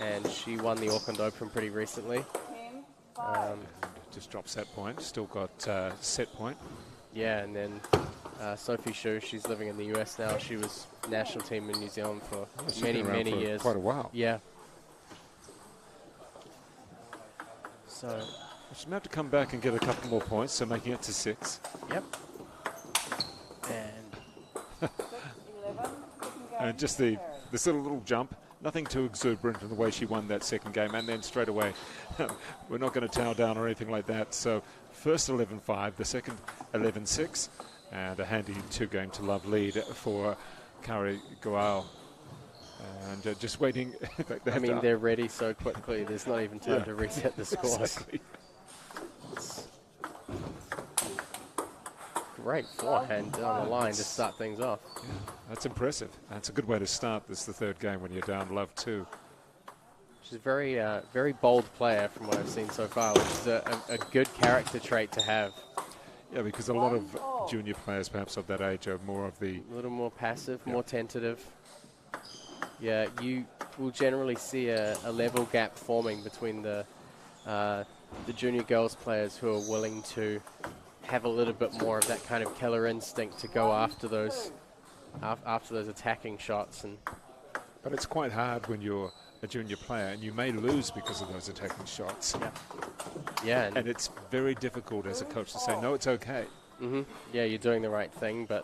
And she won the Auckland Open pretty recently. Just drops that point. Still got set point. Yeah, and then Sophie Shu, she's living in the US now. She was national team in New Zealand for many years. Quite a while. Yeah. So She's going to have to come back and get a couple more points, so making it to 6. yep. And 11. And just this little jump, nothing too exuberant in the way she won that second game, and then straight away, we're not going to towel down or anything like that. So first 11-5, the second 11-6, and a handy 2-game to love lead for Kari Goal. And just waiting. I mean, they're ready so quickly. There's not even time to reset the scores. Exactly. Great forehand on the line to start things off. Yeah, that's impressive. That's a good way to start this, the third game, when you're down love 2. She's a very bold player from what I've seen so far, which is a good character trait to have. Yeah, because a lot of junior players, perhaps of that age, are more of the... A little more passive, more tentative. Yeah, you will generally see a level gap forming between the junior girls players who are willing to have a little bit more of that kind of killer instinct to go after those attacking shots. But it's quite hard when you're a junior player, and you may lose because of those attacking shots. Yeah, and it's very difficult as a coach to say, no, it's okay. Yeah, you're doing the right thing, but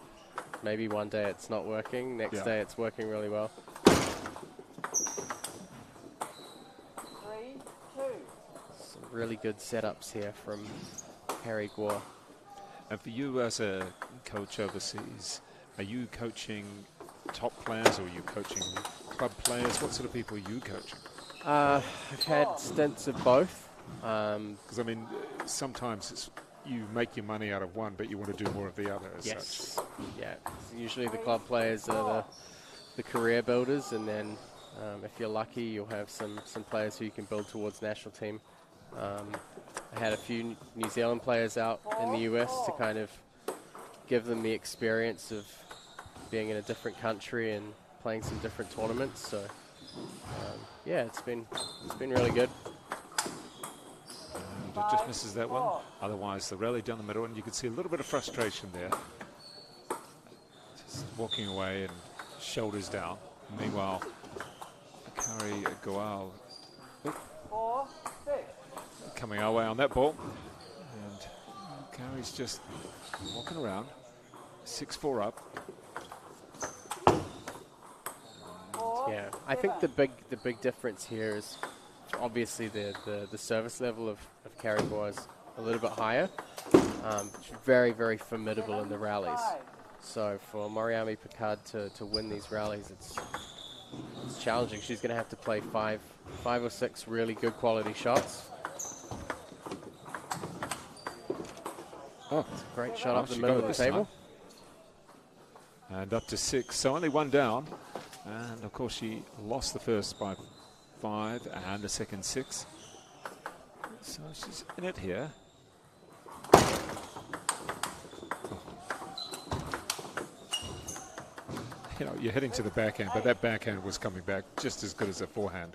maybe one day it's not working, next day it's working really well. 3, 2. Some really good setups here from Harry Guo. And for you as a coach overseas, are you coaching top players, or are you coaching club players? What sort of people are you coaching? I've had stints of both. Because, I mean, sometimes you make your money out of one, but you want to do more of the other as such. Yeah, usually the club players are the career builders, and then if you're lucky, you'll have some players who you can build towards national team. I had a few New Zealand players out in the US to kind of give them the experience of being in a different country and playing some different tournaments. So yeah, it's been really good. And it just misses that one. Otherwise, the rally down the middle, and you can see a little bit of frustration there. Just walking away and shoulders down. Meanwhile, Kari Goal 4, 6. coming our way on that ball. And Kari's just walking around. 6-4 up. Yeah, I think the big difference here is obviously the service level of Kari Goa is a little bit higher. She's very formidable in the rallies. So for Mariami Picard to win these rallies, it's challenging. She's going to have to play five or six really good quality shots. Oh, it's a great shot up the middle of the table. And up to 6, so only one down. And of course she lost the first by 5 and the second 6. So she's in it here. You know, you're heading to the backhand, but that backhand was coming back just as good as a forehand.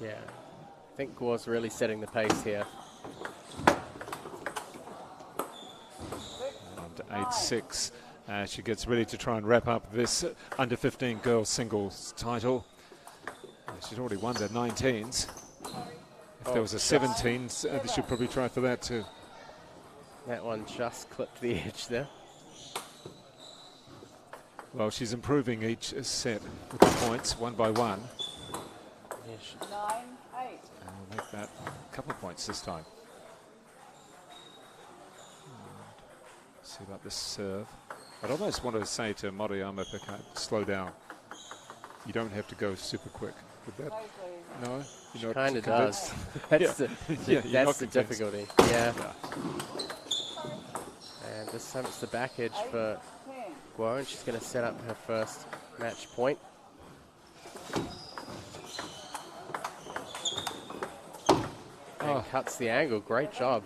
Yeah, I think Guo's really setting the pace here. And 8-6. She gets ready to try and wrap up this under 15 girls singles title. She's already won the 19s. If there was a 17s, they should probably try for that too. That one just clipped the edge there. Well, she's improving each set with the points, one by one. 9, 8. And we'll make that a couple of points this time. See about this serve. I'd almost want to say to Moriyama Picard, slow down. You don't have to go super quick. Would that? No? She kind of does. That's the difficulty. Yeah. And this time it's the back edge for Guo, and she's going to set up her first match point. And cuts the angle. Great job.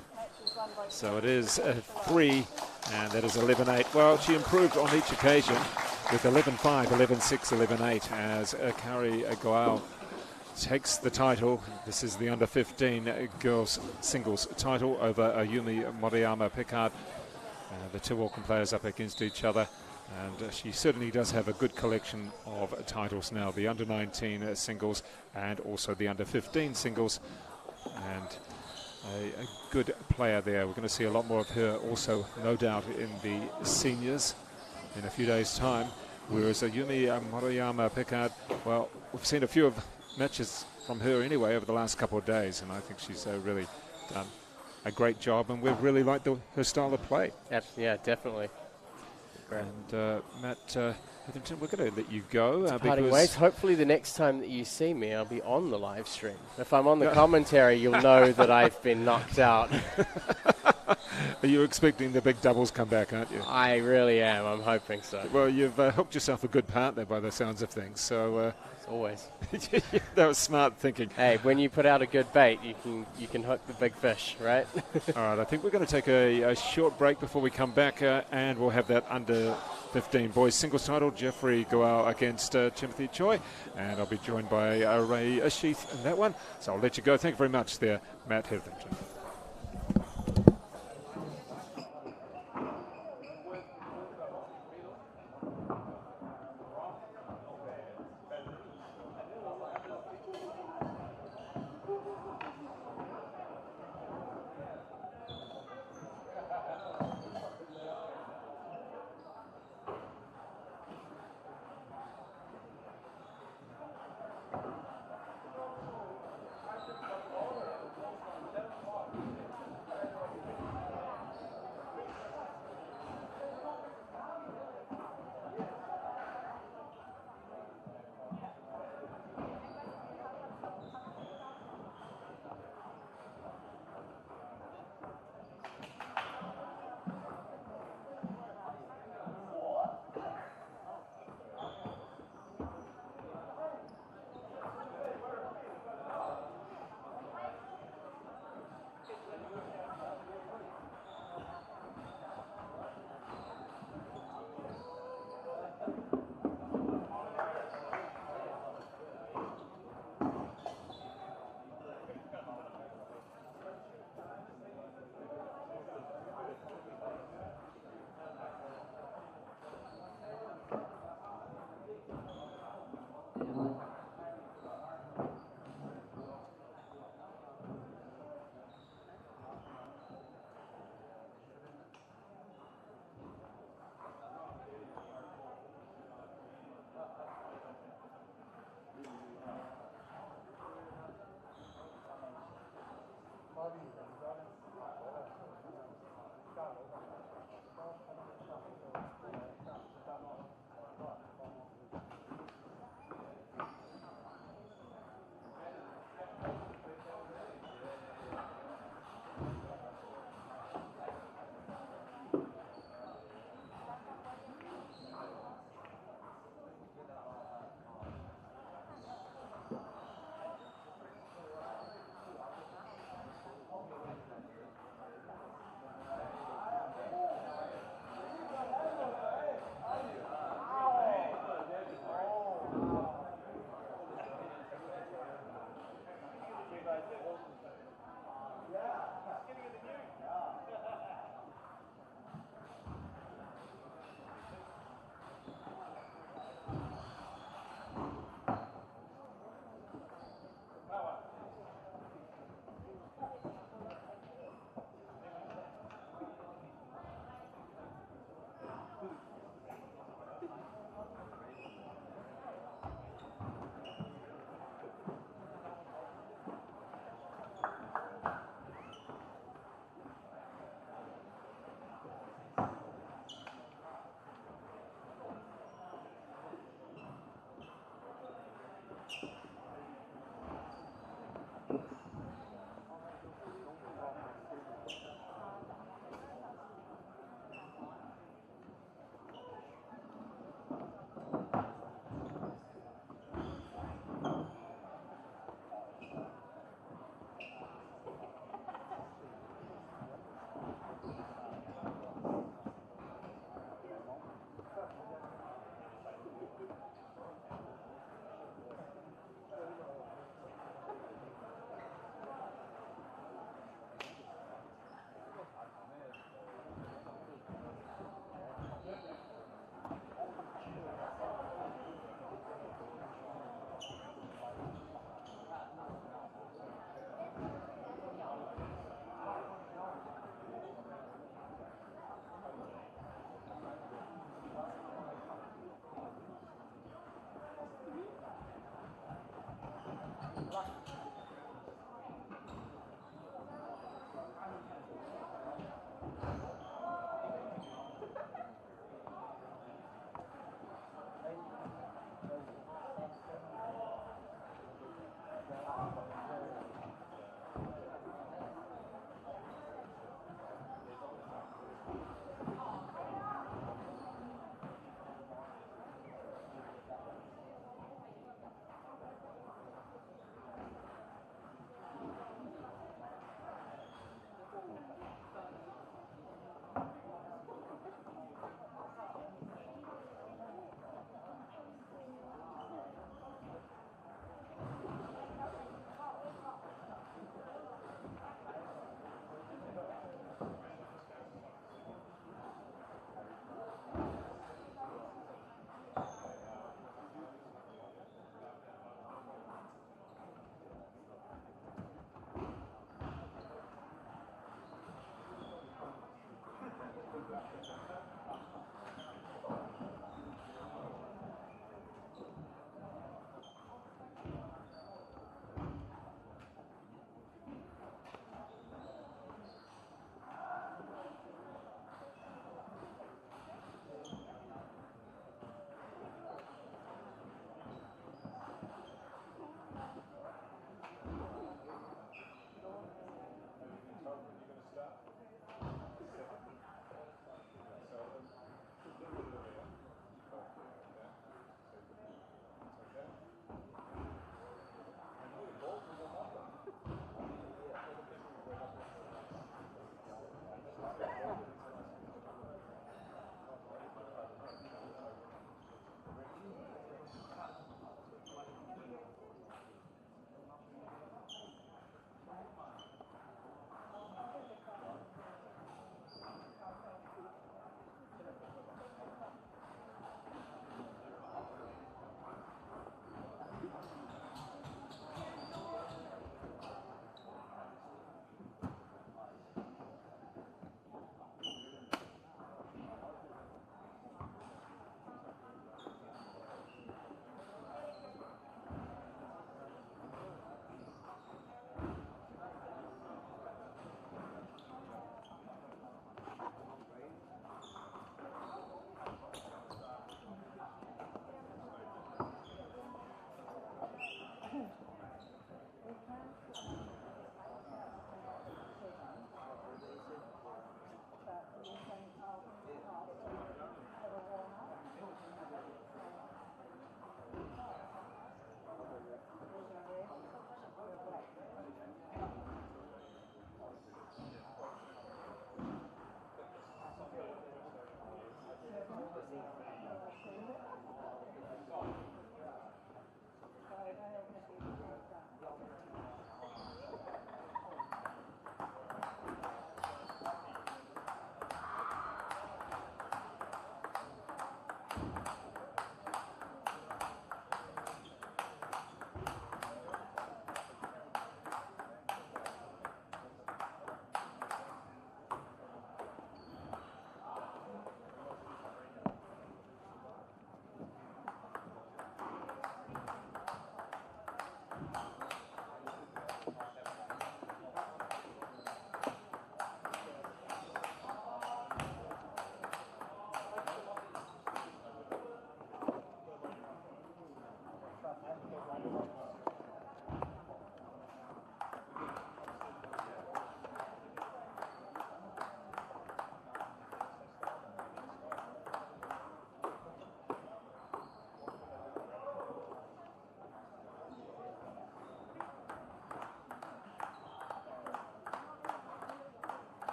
So it is 3, and that is 11-8. Well, she improved on each occasion with 11-5, 11-6, 11-8 as Kari Goal takes the title. This is the under 15 girls singles title over Ayumi Moriyama Pickard. The two Auckland players up against each other, and she certainly does have a good collection of titles now, the under 19 singles and also the under 15 singles, and a good player there. We're going to see a lot more of her also, no doubt, in the seniors in a few days' time. Whereas Ayumi Moriyama Pickard, well, we've seen a few of matches from her anyway over the last couple of days, and I think she's really done a great job, and we've really liked her style of play. Yeah, definitely. Great. And Matt Hetherington, we're going to let you go. Parting ways. Hopefully the next time that you see me, I'll be on the live stream. If I'm on the commentary, you'll know that I've been knocked out. Are you expecting the big doubles come back, aren't you? I really am. I'm hoping so. Well, you've hooked yourself a good partner by the sounds of things. So always. That was smart thinking. Hey, when you put out a good bait, you can hook the big fish, right? All right, I think we're going to take a short break before we come back, and we'll have that under 15 boys singles title, Jeffrey Goal against Timothy Choi, and I'll be joined by Ray Sheath in that one. So I'll let you go. Thank you very much there, Matt Hetherington.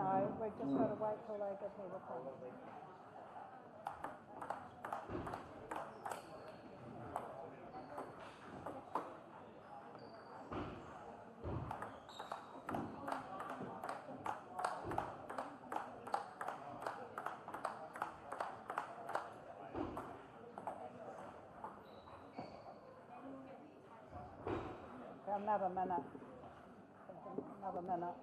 No, we've just got to wait till they get here with them. Another minute. Another minute.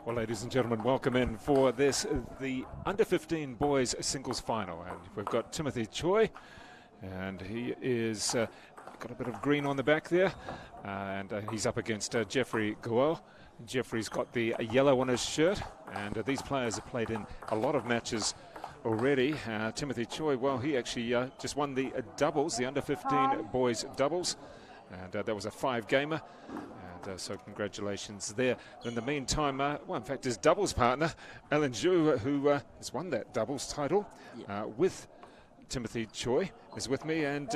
Well, ladies and gentlemen, welcome in for this, the under-15 boys singles final. And we've got Timothy Choi, and he is got a bit of green on the back there, and he's up against Jeffrey Goel. Jeffrey's got the yellow on his shirt, and these players have played in a lot of matches already. Timothy Choi, well, he actually just won the doubles, the under-15 boys doubles, and that was a 5-gamer. So congratulations there. In the meantime, well, in fact, his doubles partner, Alan Zhu, who has won that doubles title with Timothy Choi, is with me. And,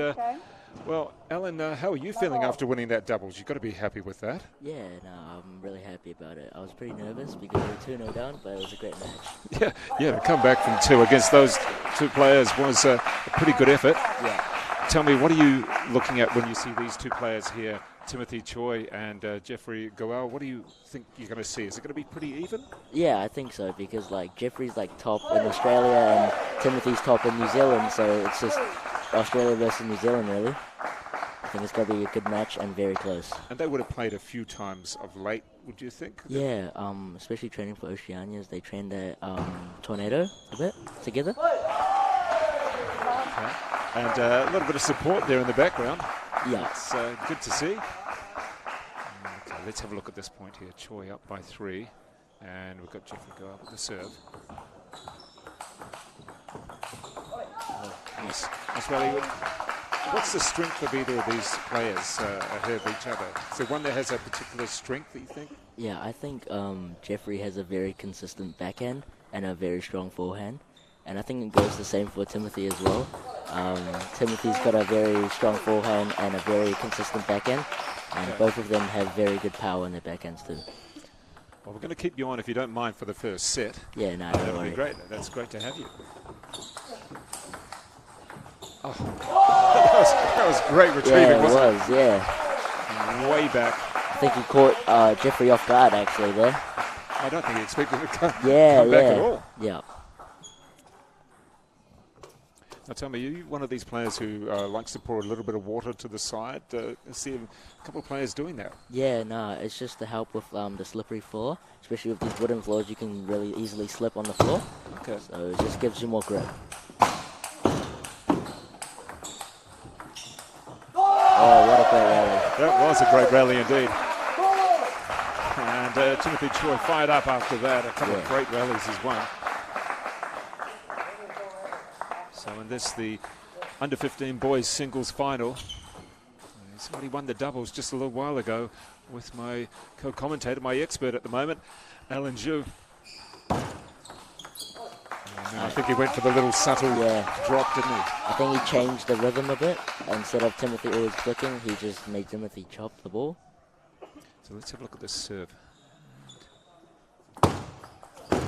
well, Alan, how are you feeling after winning that doubles? You've got to be happy with that. Yeah, no, I'm really happy about it. I was pretty nervous because we were 2-0 down, but it was a great match. Yeah, to come back from 2 against those 2 players was a pretty good effort. Yeah. Tell me, what are you looking at when you see these 2 players here, Timothy Choi and Jeffrey Goel? What do you think you're going to see? Is it going to be pretty even? Yeah, I think so, because like Jeffrey's like top in Australia and Timothy's top in New Zealand, so it's just Australia versus New Zealand really. I think it's going to be a good match and very close. And they would have played a few times of late, would you think? Yeah, especially training for Oceanias. They trained at Tornado a bit together. Okay. And a little bit of support there in the background. Yeah. It's good to see. Okay, let's have a look at this point here. Choi up by 3. And we've got Jeffrey go up with the serve. Nice rally. What's the strength of either of these players ahead of each other? Is there one that has a particular strength that you think? Yeah, I think Jeffrey has a very consistent backhand and a very strong forehand. And I think it goes the same for Timothy as well. Timothy's got a very strong forehand and a very consistent backhand. And both of them have very good power in their backhands too. Well, we're going to keep you on if you don't mind for the first set. Yeah, no, That'll don't worry. be great. That's great to have you. Oh, that was great retrieving, Yeah, it wasn't was, yeah. Way back. I think he caught Jeffrey off guard actually there. I don't think he expected it to come Yeah, back at all. Yeah. Now tell me, are you one of these players who likes to pour a little bit of water to the side? I see a couple of players doing that. Yeah, no, it's just to help with the slippery floor. Especially with these wooden floors, you can really easily slip on the floor. Okay. So it just gives you more grip. Oh, what a great rally. That was a great rally indeed. And Timothy Choi fired up after that. A couple of great rallies he's won. So in this, the under-15 boys singles final. Somebody won the doubles just a little while ago with my co-commentator, my expert at the moment, Alan Zhu. I think he went for the little subtle drop, didn't he? I think he changed the rhythm a bit. Instead of Timothy always flicking, he just made Timothy chop the ball. So let's have a look at this serve.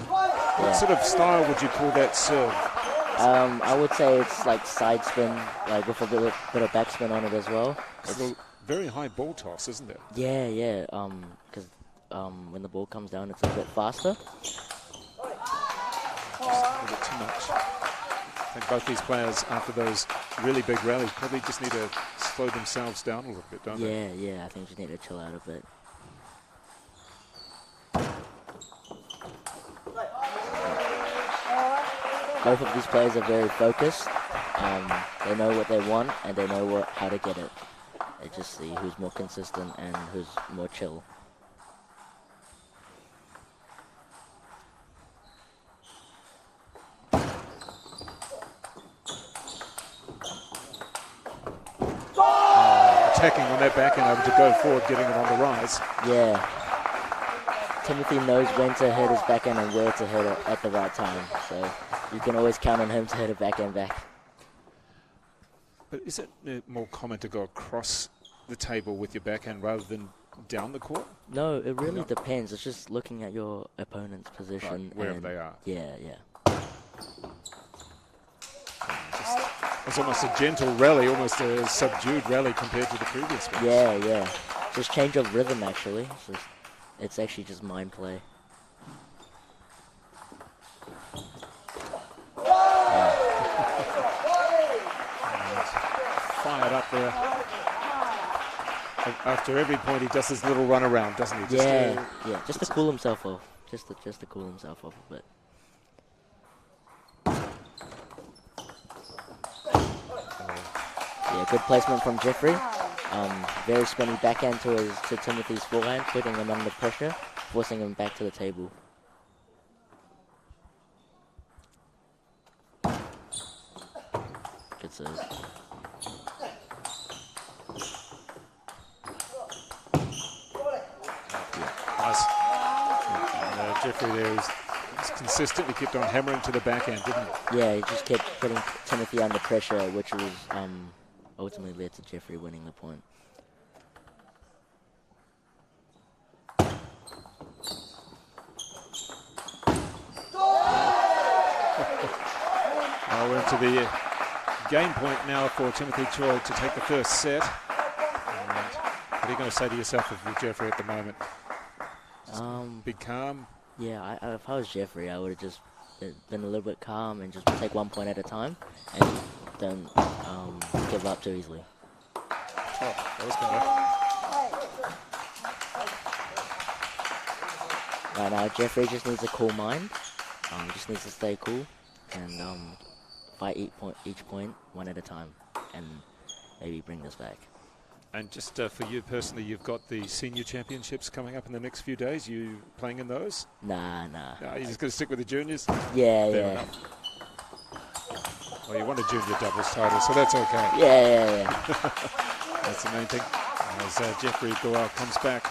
What sort of style would you call that serve? I would say it's like side spin, like with a bit of backspin on it as well. It's a very high ball toss, isn't it? Yeah. Because when the ball comes down, it's a bit faster. Just a little bit too much. I think both these players, after those really big rallies, probably just need to slow themselves down a little bit, don't they? Yeah. I think you just need to chill out a bit. Both of these players are very focused. They know what they want and they know how to get it. They just see who's more consistent and who's more chill. Attacking on that backhand over to go forward, getting it on the rise. Yeah. Timothy knows when to hit his backhand and where to hit it at the right time. So you can always count on him to hit a backhand back. But is it more common to go across the table with your backhand rather than down the court? No, it really depends. It's just looking at your opponent's position. Right, wherever they are. Yeah. It's almost a gentle rally, almost a subdued rally compared to the previous one. Yeah. Just change of rhythm, actually. It's actually just mind play. Fired up there. After every point, he does his little run around, doesn't he? Just just to cool himself off. just to cool himself off a bit. Yeah, good placement from Jeffrey. Very spinny backhand to Timothy's forehand, putting him under pressure, forcing him back to the table. Good serve. Nice. And, Jeffrey there is consistently kept on hammering to the backhand, didn't he? Yeah, he just kept putting Timothy under pressure, which was ultimately led to Jeffrey winning the point. We're into the game point now for Timothy Choi to take the first set. And what are you going to say to yourself if you're Jeffrey at the moment? Just be calm. Yeah, if I was Jeffrey, I would have just been a little bit calm and just take 1 point at a time and don't give up too easily. Oh, that was better. Right now, Jeffrey just needs a cool mind. Just needs to stay cool and fight each point one at a time and maybe bring this back. And just for you personally, you've got the senior championships coming up in the next few days. You playing in those? Nah. No, you're just going to stick with the juniors? Yeah, Fair yeah. enough. Well, you won a junior doubles title, so that's okay. Yeah. That's the main thing. As Jeffrey Goel comes back,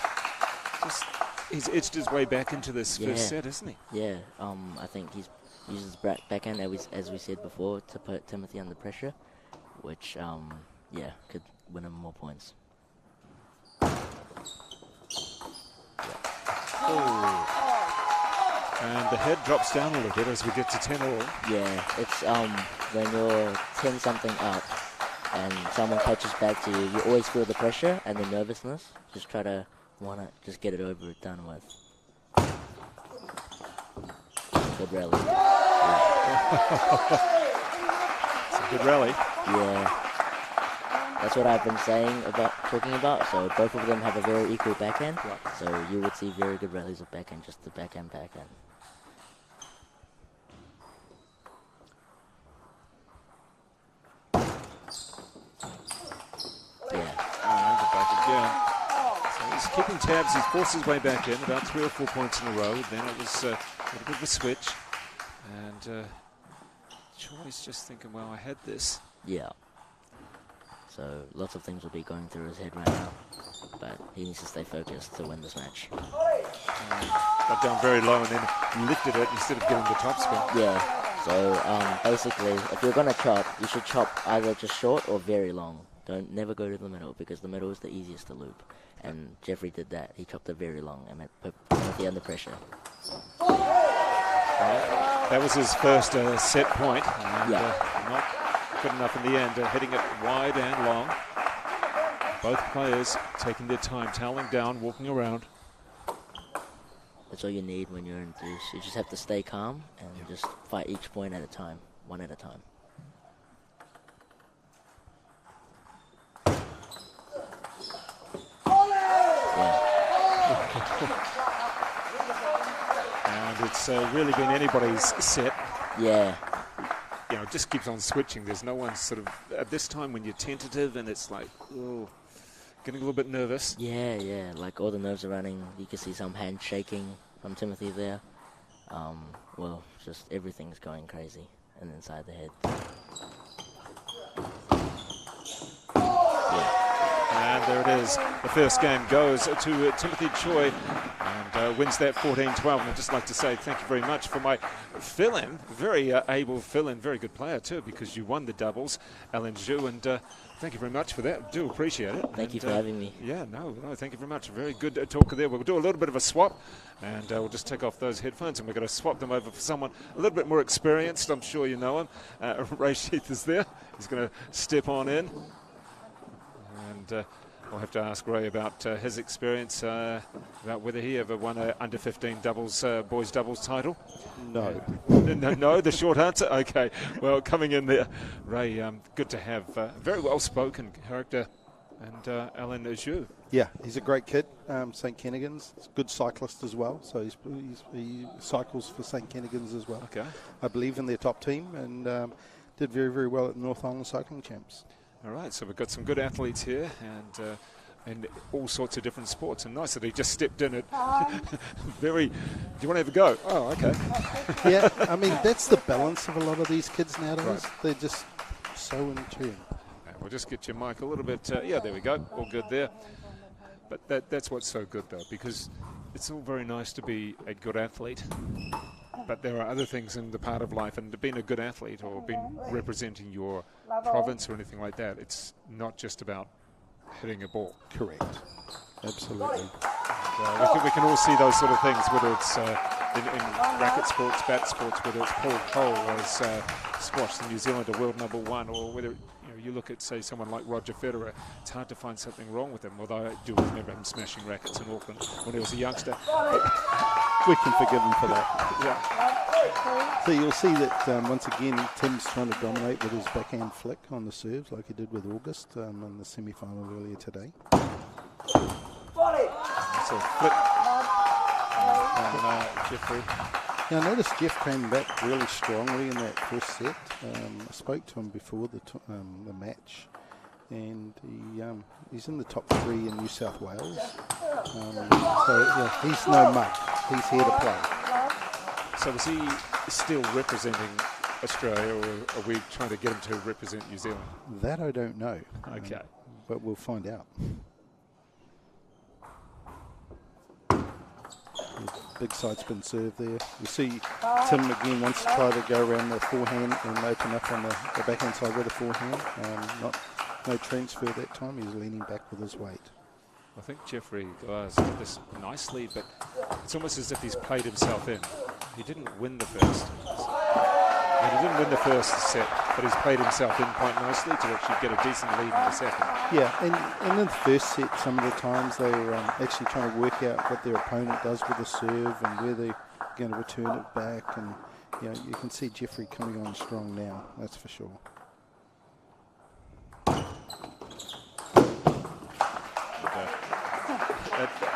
he's edged his way back into this first set, isn't he? Yeah, I think he's uses backhand, as we said before, to put Timothy under pressure, which, could win him more points. And the head drops down a little bit as we get to 10 all. Yeah, it's when you're 10 something up and someone catches back to you, you always feel the pressure and the nervousness. Just try to just get it over, done with. Good rally. Yeah. It's a good rally. Yeah. That's what I've been talking about. So both of them have a very equal backhand. Right. So you would see very good rallies of backhand, just the backhand. Yeah. Back again. So he's keeping tabs. He's forced his way back in, about 3 or 4 points in a row. Then it was a bit of a switch. And Choi's just thinking, well, I had this. Yeah. So lots of things will be going through his head right now, but he needs to stay focused to win this match. Got down very low and then lifted it instead of getting the top spin. Yeah. So basically, if you're gonna chop, you should chop either just short or very long. Never go to the middle, because the middle is the easiest to loop. And Jeffrey did that. He chopped it very long and it put Timothy under pressure. That was his first set point. And, not good enough in the end, hitting it wide and long. Both players taking their time, toweling down, walking around. That's all you need when you're in deuce. You just have to stay calm and just fight each point at a time, one at a time. And it's really been anybody's set. Yeah. You know, it just keeps on switching. There's no one sort of, at this time when you're tentative and it's like, oh, getting a little bit nervous. Yeah, like all the nerves are running. You can see some hand shaking from Timothy there. Well, just everything's going crazy and inside the head. And there it is. The first game goes to Timothy Choi and wins that 14-12. And I'd just like to say thank you very much for my fill-in. Very able fill-in, very good player too, because you won the doubles, Alan Zhu, and thank you very much for that. Do appreciate it. Thank you for having me. Yeah, no, thank you very much. Very good talker there. We'll do a little bit of a swap, and we'll just take off those headphones, and we're going to swap them over for someone a little bit more experienced. I'm sure you know him. Ray Sheath is there. He's going to step on in. And I'll have to ask Ray about his experience, about whether he ever won a under-15 doubles, boys doubles title. No. No, the short answer? Okay. Well, coming in there, Ray, good to have. Very well-spoken character. and Alan Ajou. Yeah, he's a great kid. St. Kennigan's, he's a good cyclist as well. So he cycles for St. Kennigan's as well. Okay. I believe in their top team, and did very, very well at the North Island Cycling Champs. All right, so we've got some good athletes here, and all sorts of different sports. And nice that he just stepped in at very. Do you want to have a go? Oh, okay. Yeah, I mean that's the balance of a lot of these kids nowadays. Right. They're just so in tune. We'll just get your mic a little bit. Yeah, there we go. All good there. But that's what's so good, though, because it's all very nice to be a good athlete, but there are other things in the part of life, and being a good athlete or being representing your province or anything like that, it's not just about hitting a ball. Correct. Absolutely. And, we can all see those sort of things, whether it's in racket sports, bat sports, whether it's Paul Cole as squash, the New Zealander world #1, or whether you look at, say, someone like Roger Federer. It's hard to find something wrong with him, although I do remember him smashing rackets in Auckland when he was a youngster. We can forgive him for that. Yeah. So you'll see that once again Tim's trying to dominate with his backhand flick on the serves like he did with August in the semi-final earlier today. That's a flip on Jeffrey. Now, I noticed Jeff came back really strongly in that first set. I spoke to him before the match, and he's in the top 3 in New South Wales. So yeah, he's no muck. He's here to play. So is he still representing Australia, or are we trying to get him to represent New Zealand? That I don't know. Okay. But we'll find out. Big side spin serve there. You see Tim again wants to try to go around the forehand and open up on the backhand side with the forehand. No transfer that time. He's leaning back with his weight. I think Jeffrey does this nicely, but it's almost as if he's played himself in. He didn't win the first. And he didn't win the first set, but he's played himself in quite nicely to actually get a decent lead in the second. Yeah, and in the first set, some of the times they were actually trying to work out what their opponent does with the serve and where they're going to return it back. And you can see Jeffrey coming on strong now, that's for sure.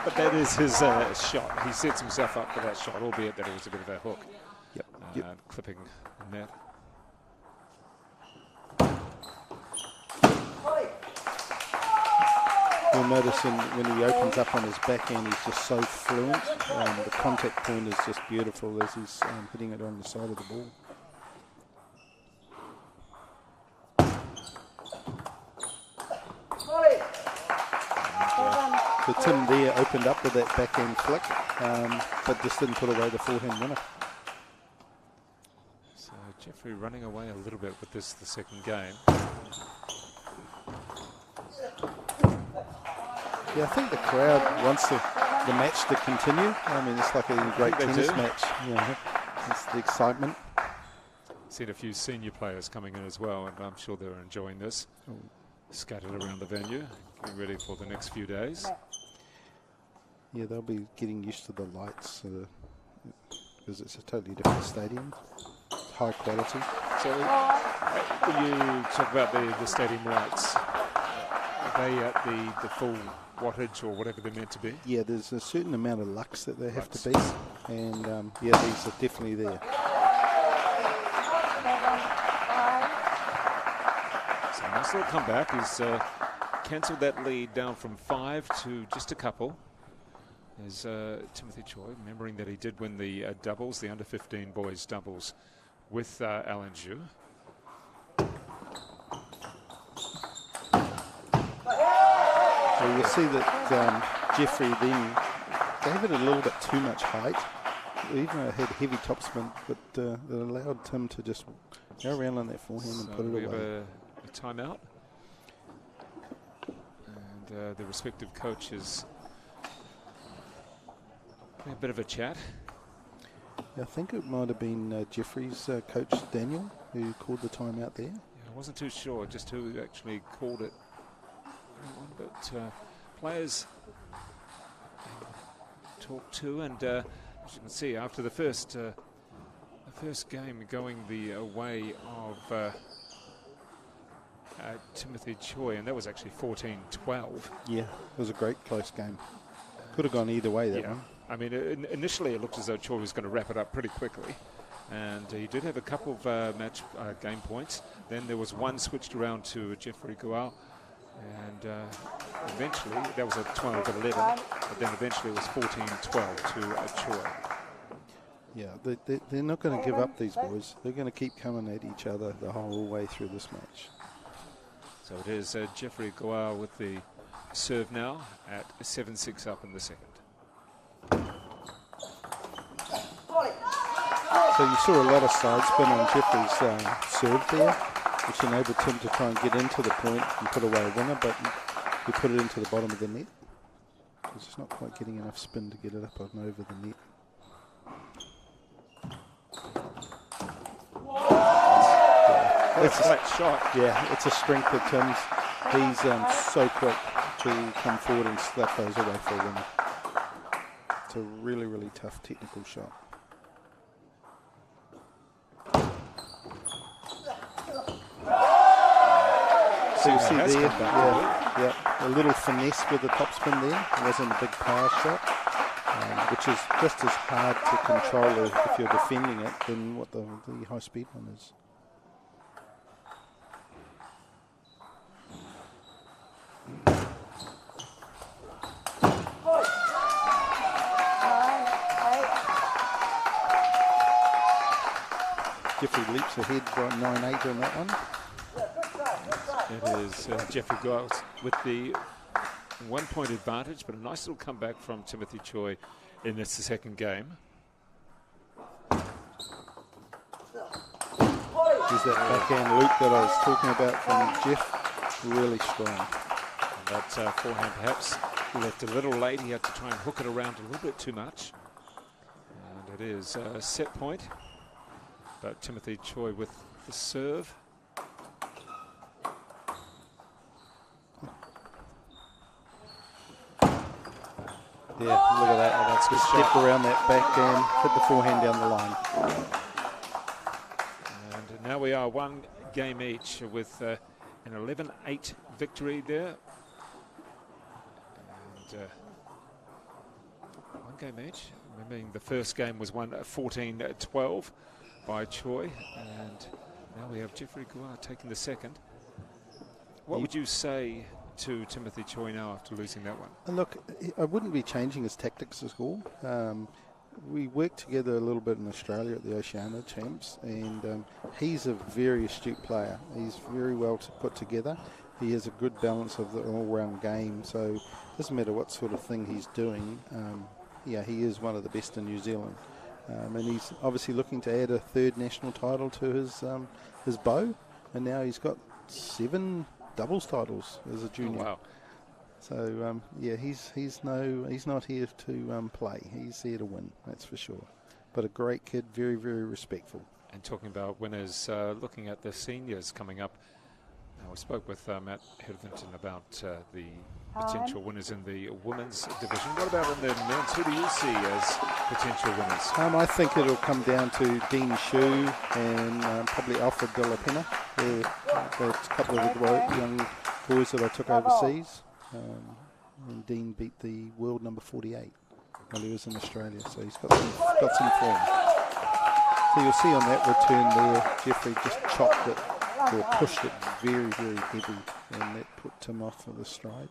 But that is his shot. He sets himself up for that shot, albeit that it was a bit of a hook. Yep. Clipping the net. You'll notice when he opens up on his backhand, he's just so fluent. The contact point is just beautiful as he's hitting it on the side of the ball. So Tim there opened up with that backhand flick, but just didn't put away the forehand winner. So Jeffrey running away a little bit with this, the second game. Yeah, I think the crowd wants the match to continue. I mean, it's like a great tennis match. It's the excitement. Seen a few senior players coming in as well, and I'm sure they're enjoying this. Scattered around the venue, getting ready for the next few days. Yeah, they'll be getting used to the lights because it's a totally different stadium. It's high quality. So when you talk about the stadium lights, are they at the full wattage or whatever they're meant to be? Yeah, there's a certain amount of lux that they have to be, and yeah, these are definitely there. So nice little comeback. He's cancelled that lead down from 5 to just a couple. There's Timothy Choi, remembering that he did win the doubles, the under-15 boys doubles with Alan Zhu. So you'll see that Jeffrey then gave it a little bit too much height, even though it had heavy topspin, but it allowed Tim to just go around on that forehand and put it we away. have a timeout. And the respective coaches having a bit of a chat. I think it might have been Jeffrey's coach, Daniel, who called the timeout there. Yeah, I wasn't too sure just who actually called it. But players talked to, and as you can see, after the first game going the way of Timothy Choi, and that was actually 14-12. Yeah, it was a great close game. Could have gone either way, that one. I mean, initially it looked as though Choi was going to wrap it up pretty quickly, and he did have a couple of match game points. Then there was one switched around to Jeffrey Gual, and eventually that was a 12-11, but then eventually it was 14-12 to Choi. Yeah, they're not going to give up, these boys. They're going to keep coming at each other the whole way through this match. So it is Jeffrey Gual with the serve now at 7-6 up in the second. So you saw a lot of side spin on Jeffrey's serve there, which enabled Tim to try and get into the point and put away a winner, but he put it into the bottom of the net. He's just not quite getting enough spin to get it up and over the net. It's a flat shot. Yeah, it's a strength of Tim's. He's so quick to come forward and slap those away for a winner. It's a really, really tough technical shot. So you see there, yeah, a little finesse with the topspin there. It wasn't a big power shot, which is just as hard to control if you're defending it than what the high speed one is. Jeffrey leaps ahead by 9-8 on that one. It is Jeffrey Giles with the 1 point advantage, but a nice little comeback from Timothy Choi in this second game. There's that backhand loop that I was talking about from Jeff, really strong. And that forehand perhaps left a little late. He had to try and hook it around a little bit too much. And it is a set point, but Timothy Choi with the serve. Yeah, look at that. That's good Step shot. around that backhand, hit the forehand down the line. And now we are one game each with an 11-8 victory there. And one game each. Remembering the first game was won 14-12 by Choi. And now we have Jeffrey Guar taking the second. What would you say to Timothy Choi now after losing that one? Look, I wouldn't be changing his tactics at all. We worked together a little bit in Australia at the Oceania Champs, and he's a very astute player. He's very well put together. He has a good balance of the all-round game, so it doesn't matter what sort of thing he's doing. Yeah, he is one of the best in New Zealand. And he's obviously looking to add a third national title to his bow, and now he's got 7 doubles titles as a junior. Oh, wow. So yeah, he's not here to play. He's here to win, that's for sure. But a great kid, very, very respectful. And talking about winners, looking at the seniors coming up, we spoke with Matt Hedvington about the potential winners in the women's division. What about in the men's? Who do you see as potential winners? I think it'll come down to Dean Shu and probably Alfred De La Pena. They're a couple of the young boys that I took overseas. And Dean beat the world number 48 while he was in Australia, so he's got some form. So you'll see on that return there, Jeffrey just chopped it or pushed it very, very heavy, and that put Tim off of the stride.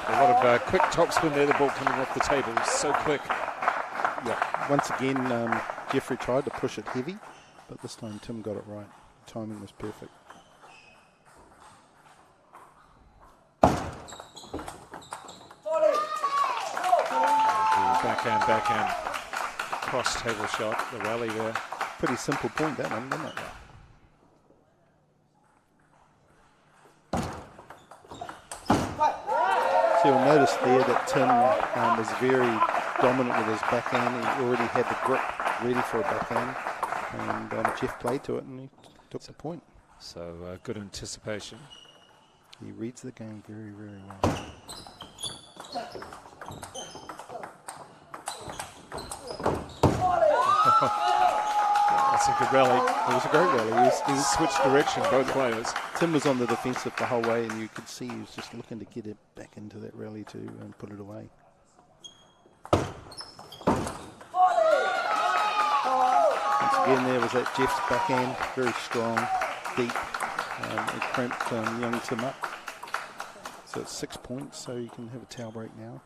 A lot of quick topspin there, the ball coming off the table, so quick. Yeah, once again, Jeffrey tried to push it heavy, but this time Tim got it right. The timing was perfect. The backhand, cross table shot, the rally there. Pretty simple point, that one, wasn't it? So you'll notice there that Tim was very dominant with his backhand. He already had the grip ready for a backhand, and Jeff played to it and he took the point. So good anticipation. He reads the game very, very well. That's a good rally. It was a great rally. He was Switched direction, both players. Tim was on the defensive the whole way, and you could see he was just looking to get it back into that rally to put it away. Once again, there was that Jeff's backhand, very strong, deep. It cramped young Tim up. So it's 6 points, so you can have a towel break now.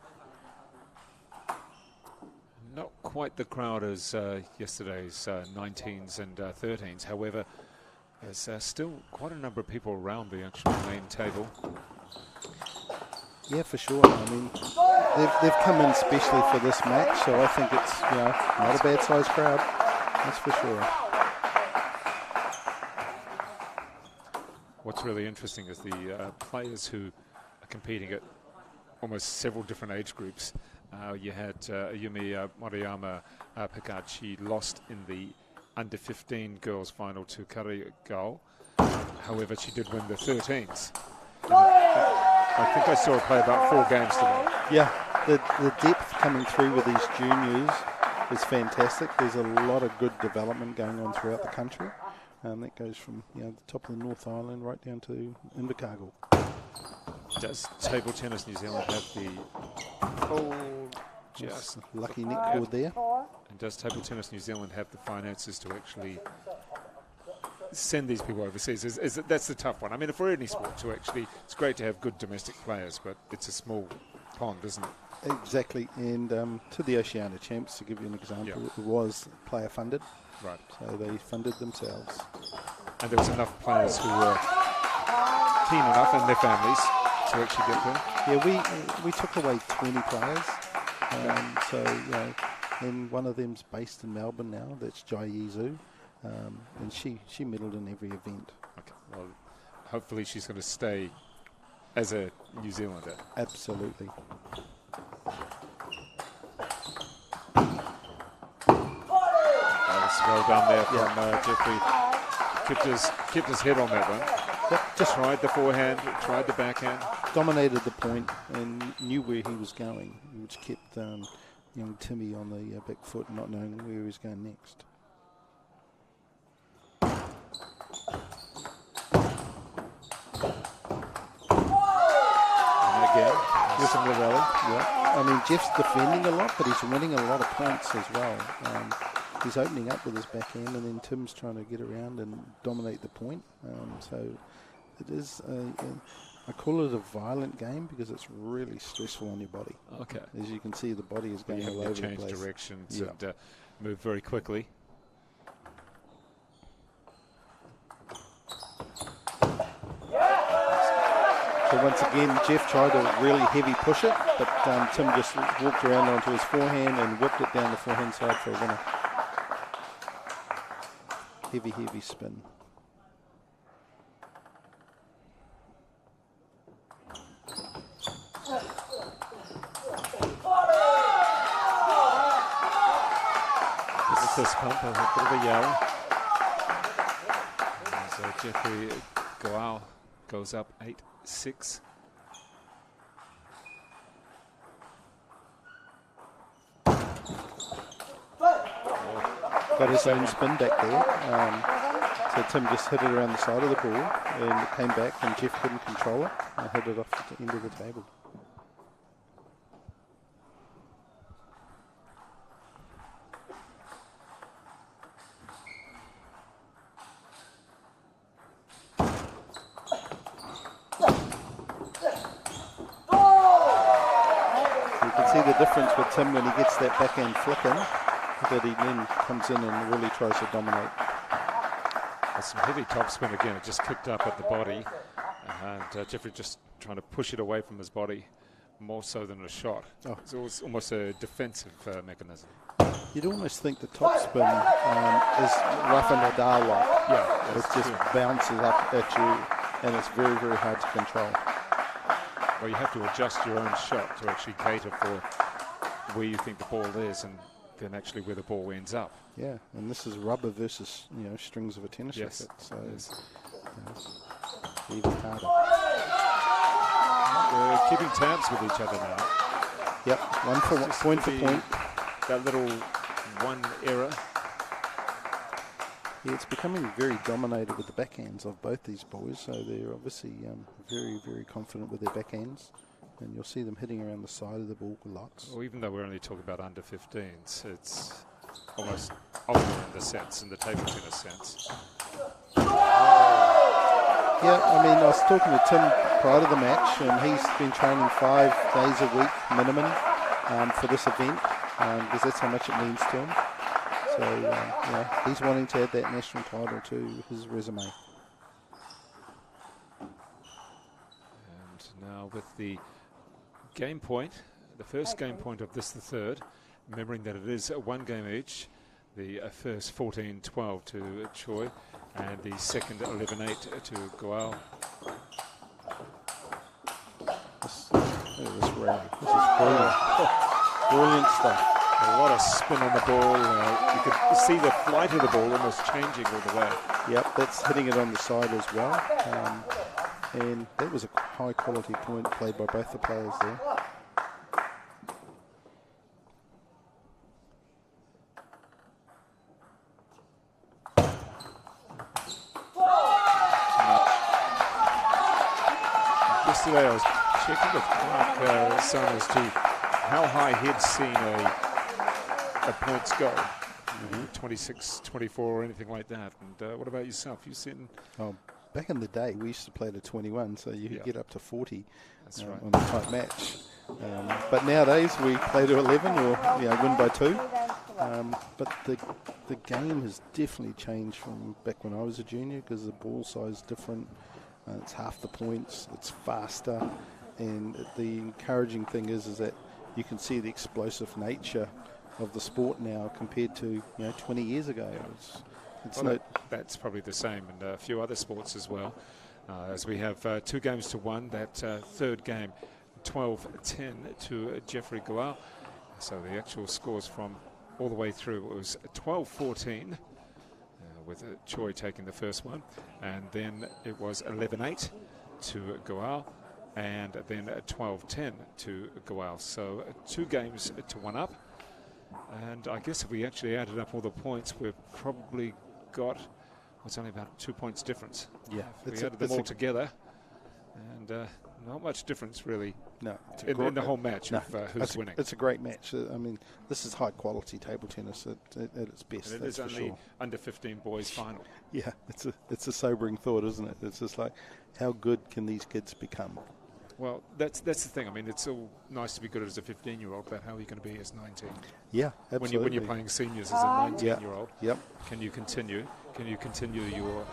Not quite the crowd as yesterday's 19s and 13s. However, there's still quite a number of people around the actual main table. Yeah, for sure. I mean, they've come in specially for this match, so I think it's not a bad sized crowd. That's for sure. What's really interesting is the players who are competing at almost several different age groups. You had Yumi Moriyama Picard. She lost in the under 15 girls final to Karigao. However, she did win the 13s. I think I saw her play about 4 games today. Yeah, the depth coming through with these juniors is fantastic. There's a lot of good development going on throughout the country. That goes from the top of the North Island right down to Invercargill. Does Table Tennis New Zealand have the just lucky net cord there? And does Table Tennis New Zealand have the finances to actually send these people overseas? That's the tough one. I mean, for any sport to actually, it's great to have good domestic players, but it's a small pond, isn't it? Exactly. And to the Oceania Champs, to give you an example, it was player funded. Right. So they funded themselves. And there was enough players who were keen enough, and their families, to actually get them. Yeah, we took away 20 players. And one of them's based in Melbourne now. That's Jai Yizu. And she medalled in every event. Okay. Well, hopefully she's going to stay as a New Zealander. Absolutely. Well done there from Jeffrey. Kept his head on that one. Yep. Just tried the forehand, tried the backhand. Dominated the point and knew where he was going, which kept young Timmy on the back foot, not knowing where he was going next. And again, listen to the rally. Yeah. I mean, Jeff's defending a lot, but he's winning a lot of points as well. He's opening up with his backhand, and then Tim's trying to get around and dominate the point. So it is, I call it a violent game because it's really stressful on your body. Okay. As you can see, the body is going all over the place. Change directions and move very quickly. So once again, Jeff tried to really heavy push it, but Tim just walked around onto his forehand and whipped it down the forehand side for a winner. Heavy spin. Fist pump, a bit of a yell. So Jeffrey Goal goes up 8-6. Got his own spin back there. So Tim just hit it around the side of the ball and it came back and Jeff couldn't control it and hit it off the end of the table. You can see the difference with Tim when he gets that backhand flick in, that he then comes in and really tries to dominate. Some heavy topspin again. It just kicked up at the body, and Jeffrey just trying to push it away from his body more so than a shot. Oh. It's almost a defensive mechanism. You'd almost think the topspin is Rafa Nadal-like. Yeah, it just bounces up at you, and it's very, very hard to control. Well, you have to adjust your own shot to actually cater for where you think the ball is, and then actually where the ball ends up. Yeah, and this is rubber versus strings of a tennis racket, so it's even harder. We're keeping tabs with each other now. Yep, point for point. That little one error. Yeah, it's becoming very dominated with the backhands of both these boys, so they're obviously very, very confident with their backhands, and you'll see them hitting around the side of the ball lots. Well, even though we're only talking about under 15s, it's almost older in the sense, in the table tennis sense. Yeah, I mean, I was talking to Tim prior to the match, and he's been training 5 days a week minimum for this event, because that's how much it means to him. So, he's wanting to add that national title to his resume. And now with the game point, the first game point of this, the third, remembering that it is 1 game each, the first 14-12 to Choi, and the second 11-8 to Goal. This rally, this is brilliant. Brilliant stuff. A lot of spin on the ball. You could see the flight of the ball almost changing all the way. Yep, that's hitting it on the side as well. And that was a high quality point played by both the players there. Yesterday I was checking with Clark Son as to how high he'd seen a points go. 26, 24 or anything like that. And what about yourself? You've seen... Oh, back in the day, we used to play to 21, so you could get up to 40 That's right. on a tight match. But nowadays, we play to 11 or win by 2. But the game has definitely changed from back when I was a junior, because the ball size is different. It's half the points. It's faster. And the encouraging thing is that you can see the explosive nature of the sport now compared to 20 years ago. That's probably the same in a few other sports as well, as we have 2 games to 1. That third game 12-10 to Jeffrey Goal. So the actual scores from all the way through, it was 12-14 with Choi taking the first one, and then it was 11-8 to Goal, and then 12-10 to Goal. So 2 games to 1 up. And I guess if we actually added up all the points, we've probably got, it's only about 2 points difference. Yeah, if we added them all together, and not much difference really. No, in the whole match of who's winning. It's a great match. I mean, this is high quality table tennis at its best. And it is only under 15 boys final. Yeah, it's a sobering thought, isn't it? It's just like, how good can these kids become? Well, that's the thing. I mean, it's all nice to be good as a 15-year-old, but how are you going to be as 19? Yeah, absolutely. When you're playing seniors as a 19-year-old, yep. Can you continue? Can you continue your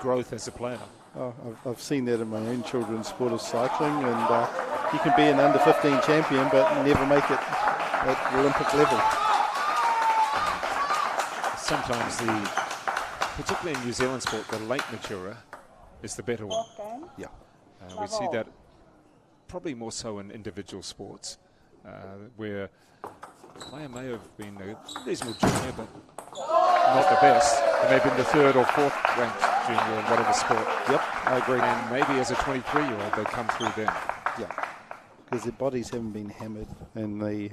growth as a player? Oh, I've seen that in my own children's sport of cycling, and you can be an under 15 champion, but never make it at Olympic level. Sometimes particularly in New Zealand sport, the late maturer is the better one. Yeah, we see that probably more so in individual sports, where a player may have been a reasonable junior, but not the best. They may have been the 3rd or 4th ranked junior in whatever sport. Yep, I agree. And maybe as a 23-year-old, they come through then. Yeah, because their bodies haven't been hammered, and they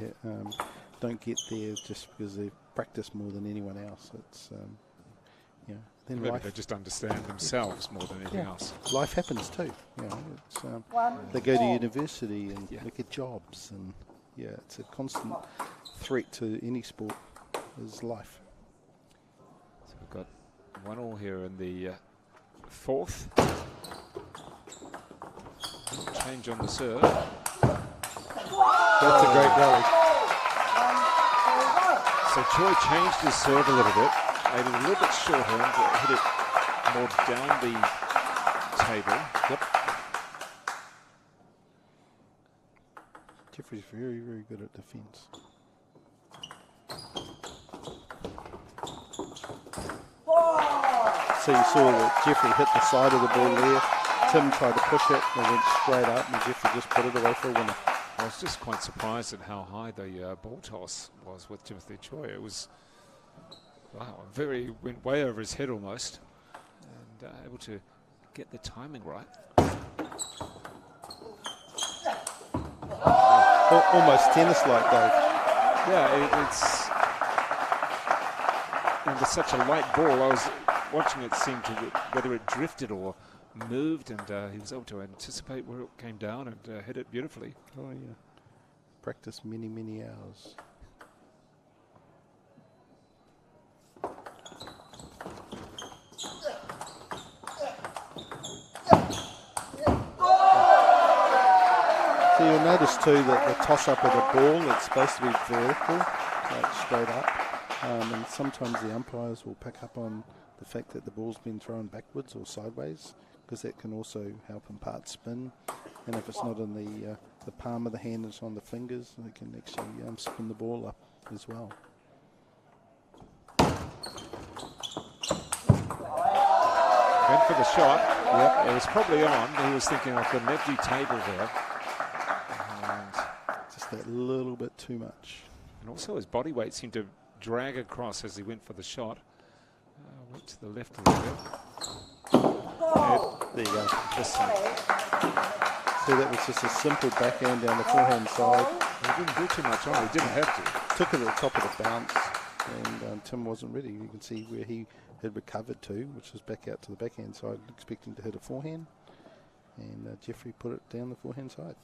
don't get there just because they've practiced more than anyone else. It's then maybe they just understand themselves more than anything else. Life happens too. It's, they go to university and they get jobs, and it's a constant threat to any sport. Is life. So we've got 1-1 here in the 4th. Change on the serve. That's a great rally. So Choi changed his serve a little bit, made it a little bit shorter and hit it more down the table. Yep. Jeffrey's very, very good at defence. So you saw that Jeffrey hit the side of the ball there. Tim tried to push it and went straight up, and Jeffrey just put it away for a winner. I was just quite surprised at how high the ball toss was with Timothy Choi. It was, wow, went way over his head almost, and able to get the timing right. Almost tennis-like, Dave. Yeah, it's such a light ball. I was watching it seem to, whether it drifted or moved, and he was able to anticipate where it came down and hit it beautifully. Oh, yeah. Practice many, many hours. So you'll notice too that the toss-up of the ball, it's supposed to be vertical, like straight up. And sometimes the umpires will pick up on the fact that the ball's been thrown backwards or sideways, because that can also help impart spin. And if it's not in the palm of the hand, it's on the fingers, they can actually spin the ball up as well. Went for the shot. Yep. It was probably on. He was thinking of the Nepji table there. And just that little bit too much. And also his body weight seemed to drag across as he went for the shot. Went to the left a little bit. There you go. This So that was just a simple backhand down the forehand side. He didn't do too much on it. He didn't have to. Took it at the top of the bounce, and Tim wasn't ready. You can see where he had recovered to, which was back out to the backhand side, expecting to hit a forehand. And Jeffrey put it down the forehand side.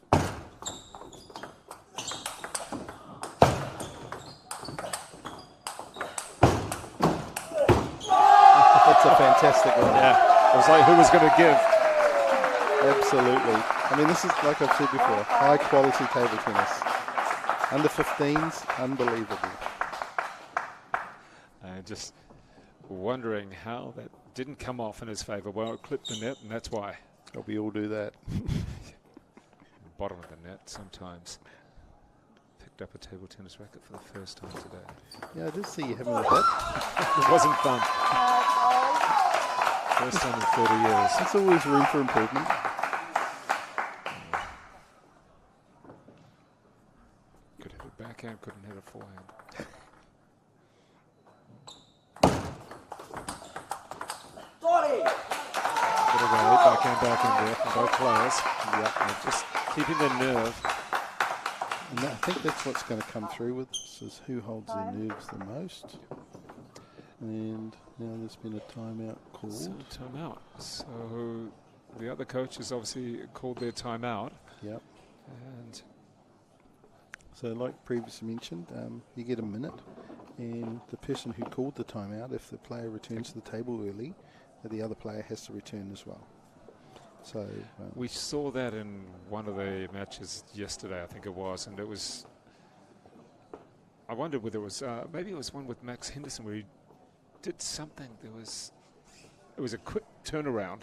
That's a fantastic one. Yeah, it was like who was going to give. Absolutely. I mean, this is, like I've said before, high quality table tennis. Under 15s, unbelievable. Just wondering how that didn't come off in his favour. Well, it clipped the net, and that's why. Oh, we all do that. Bottom of the net sometimes. Picked up a table tennis racket for the first time today. Yeah, I did see you having a hit. It wasn't fun. First time in 30 years. There's always room for improvement. Could hit a backhand, couldn't hit a forehand. Backhand there from both players. Yep. Just keeping the nerve. And I think that's what's going to come through with this, is who holds their nerves the most. And now there's been a timeout called. So timeout. So the other coaches obviously called their timeout. Yep. And so like previously mentioned, you get a minute, and the person who called the timeout, if the player returns to the table early, the other player has to return as well. So we saw that in one of the matches yesterday, I think it was, and it was. I wondered whether it was maybe it was one with Max Henderson where he did something. It was a quick turnaround,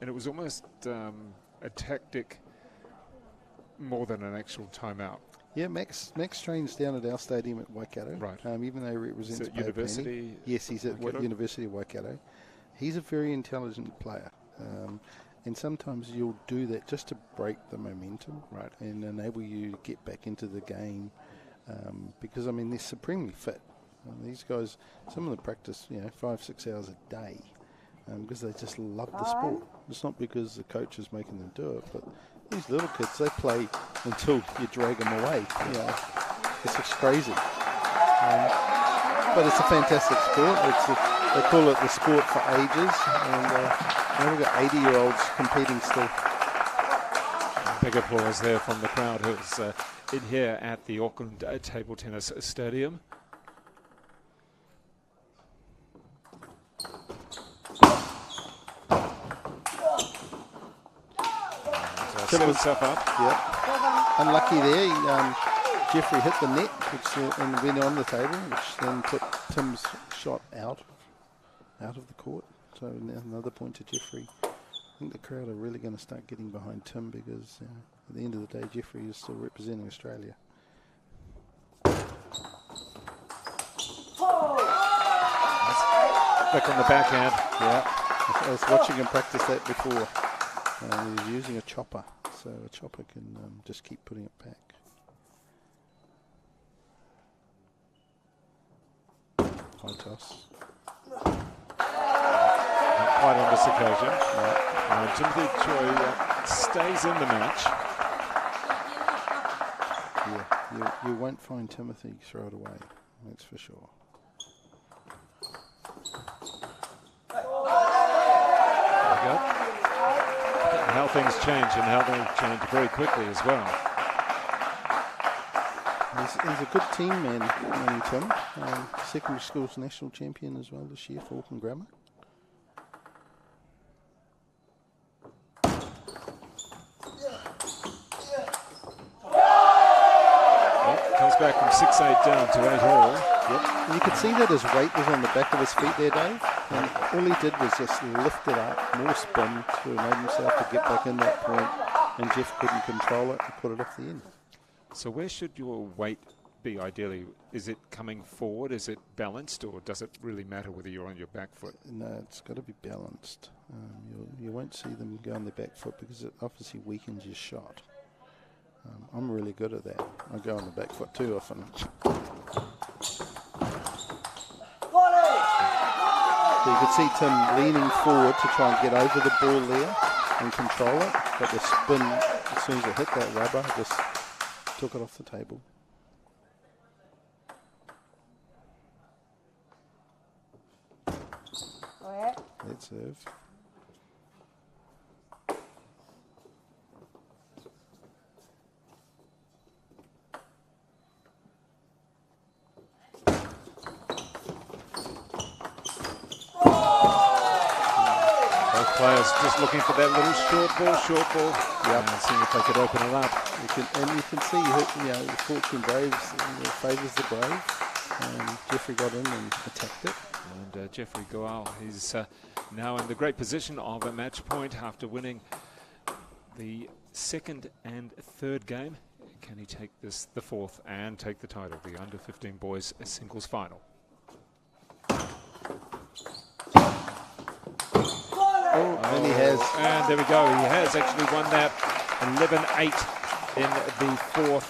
and it was almost a tactic more than an actual timeout. yeah, Max trains down at our stadium at Waikato. Right. Even though he represents Is it University? Yes, he's at Waikato? University of Waikato. He's a very intelligent player. And sometimes you'll do that just to break the momentum, Right. and enable you to get back into the game, because I mean they're supremely fit. These guys, some of them practice 5-6 hours a day, because they just love the sport. It's not because the coach is making them do it, but these little kids, they play until you drag them away. It's just crazy. But it's a fantastic sport. They call it the sport for ages, and we've got 80-year-olds competing still. Big applause there from the crowd who's in here at the Auckland Table Tennis Stadium. Set himself up. Yep. Unlucky there. Jeffrey hit the net, which and went on the table, which then put Tim's shot out of the court. So now another point to Jeffrey. I think the crowd are really going to start getting behind Tim, because at the end of the day, Jeffrey is still representing Australia. Back on the backhand. Yeah, I was watching him practice that before. He's using a chopper, so a chopper can just keep putting it back. High toss. Not quite on this occasion. Timothy Choi stays in the match. Yeah, you won't find Timothy throw it away, that's for sure. things change and how they change very quickly as well. He's a good team man, Tim. Secondary schools national champion as well this year for Auckland Grammar. Comes back from 6-8 down to 8-all. Yep. And you could see that his weight was on the back of his feet there, Dave. And all he did was just lift it up, more spin to enable himself to get back in that point. And Jeff couldn't control it and put it off the end. So where should your weight be ideally? Is it coming forward? Is it balanced? Or does it really matter whether you're on your back foot? No, it's got to be balanced. You won't see them go on their back foot because it obviously weakens your shot. I'm really good at that. I go on the back foot too often. So you could see Tim leaning forward to try and get over the ball there and control it, but the spin, as soon as it hit that rubber, just took it off the table. That serve. Players just looking for that little short ball, and seeing if they could open it up. You can see, the Fortune Braves favours the Brave. Jeffrey got in and attacked it. And Jeffrey Goal, he's now in the great position of a match point after winning the second and third game. Can he take the fourth and take the title, the under-15 boys singles final? And he has. And there we go. He has actually won that 11-8 in the fourth.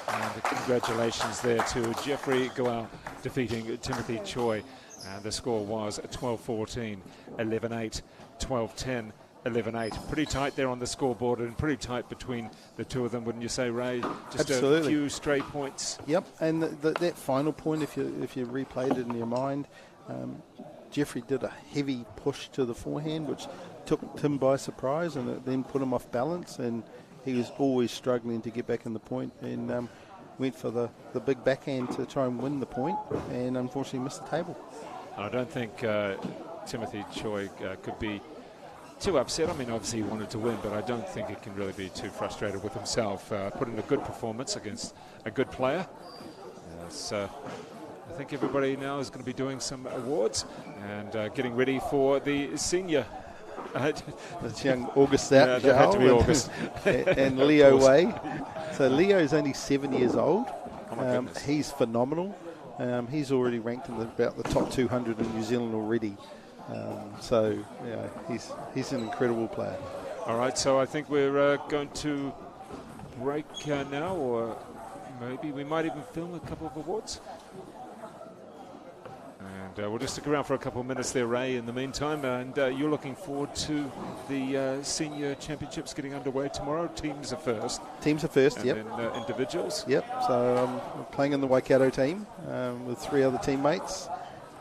And congratulations there to Jeffrey Goal defeating Timothy Choi. And the score was 12-14, 11-8, 12-10, 11-8. Pretty tight there on the scoreboard and pretty tight between the two of them, wouldn't you say, Ray? Just Absolutely. A few stray points. Yep, and that final point, if you replayed it in your mind, Jeffrey did a heavy push to the forehand, which took Tim by surprise, and it then put him off balance, and he was always struggling to get back in the point, and went for the big backhand to try and win the point, and unfortunately missed the table. I don't think Timothy Choi could be too upset. I mean, obviously he wanted to win, but I don't think he can really be too frustrated with himself. Put in a good performance against a good player. I think everybody now is going to be doing some awards and getting ready for the senior. That's young August out, that had to be August. and Leo Way. So Leo's only 7 years old. Oh he's phenomenal. He's already ranked in about the top 200 in New Zealand already. He's an incredible player. All right, so I think we're going to break now, or maybe we might even film a couple of awards. And we'll just stick around for a couple of minutes there, Ray, in the meantime. And you're looking forward to the senior championships getting underway tomorrow. Teams are first. Teams are first, and yep. then individuals. Yep, so I'm playing in the Waikato team with 3 other teammates.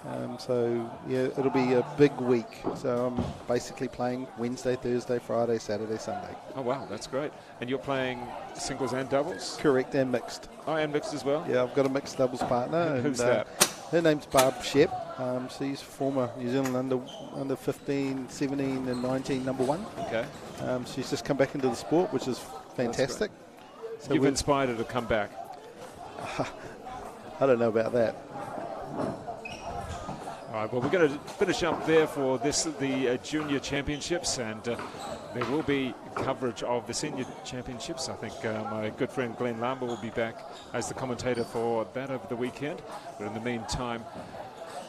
It'll be a big week. So I'm basically playing Wednesday, Thursday, Friday, Saturday, Sunday. Oh, wow, that's great. And you're playing singles and doubles? Correct, and mixed. Oh, and mixed as well? Yeah, I've got a mixed doubles partner. Who's that? Her name's Barb Shep. She's former New Zealand under 15, 17 and 19 number 1. Okay. She's just come back into the sport, which is fantastic. So you've inspired her to come back? I don't know about that. All right, well, we're going to finish up there for the junior championships, and there will be coverage of the senior championships. I think my good friend Glenn Lamba will be back as the commentator for that over the weekend. But in the meantime,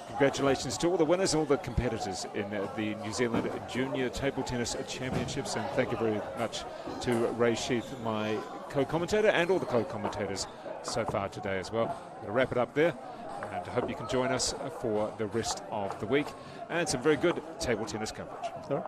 congratulations to all the winners, all the competitors in the New Zealand Junior Table Tennis Championships, and thank you very much to Ray Sheath, my co-commentator, and all the co-commentators so far today as well. We're going to wrap it up there, and I hope you can join us for the rest of the week and some very good table tennis coverage. All right.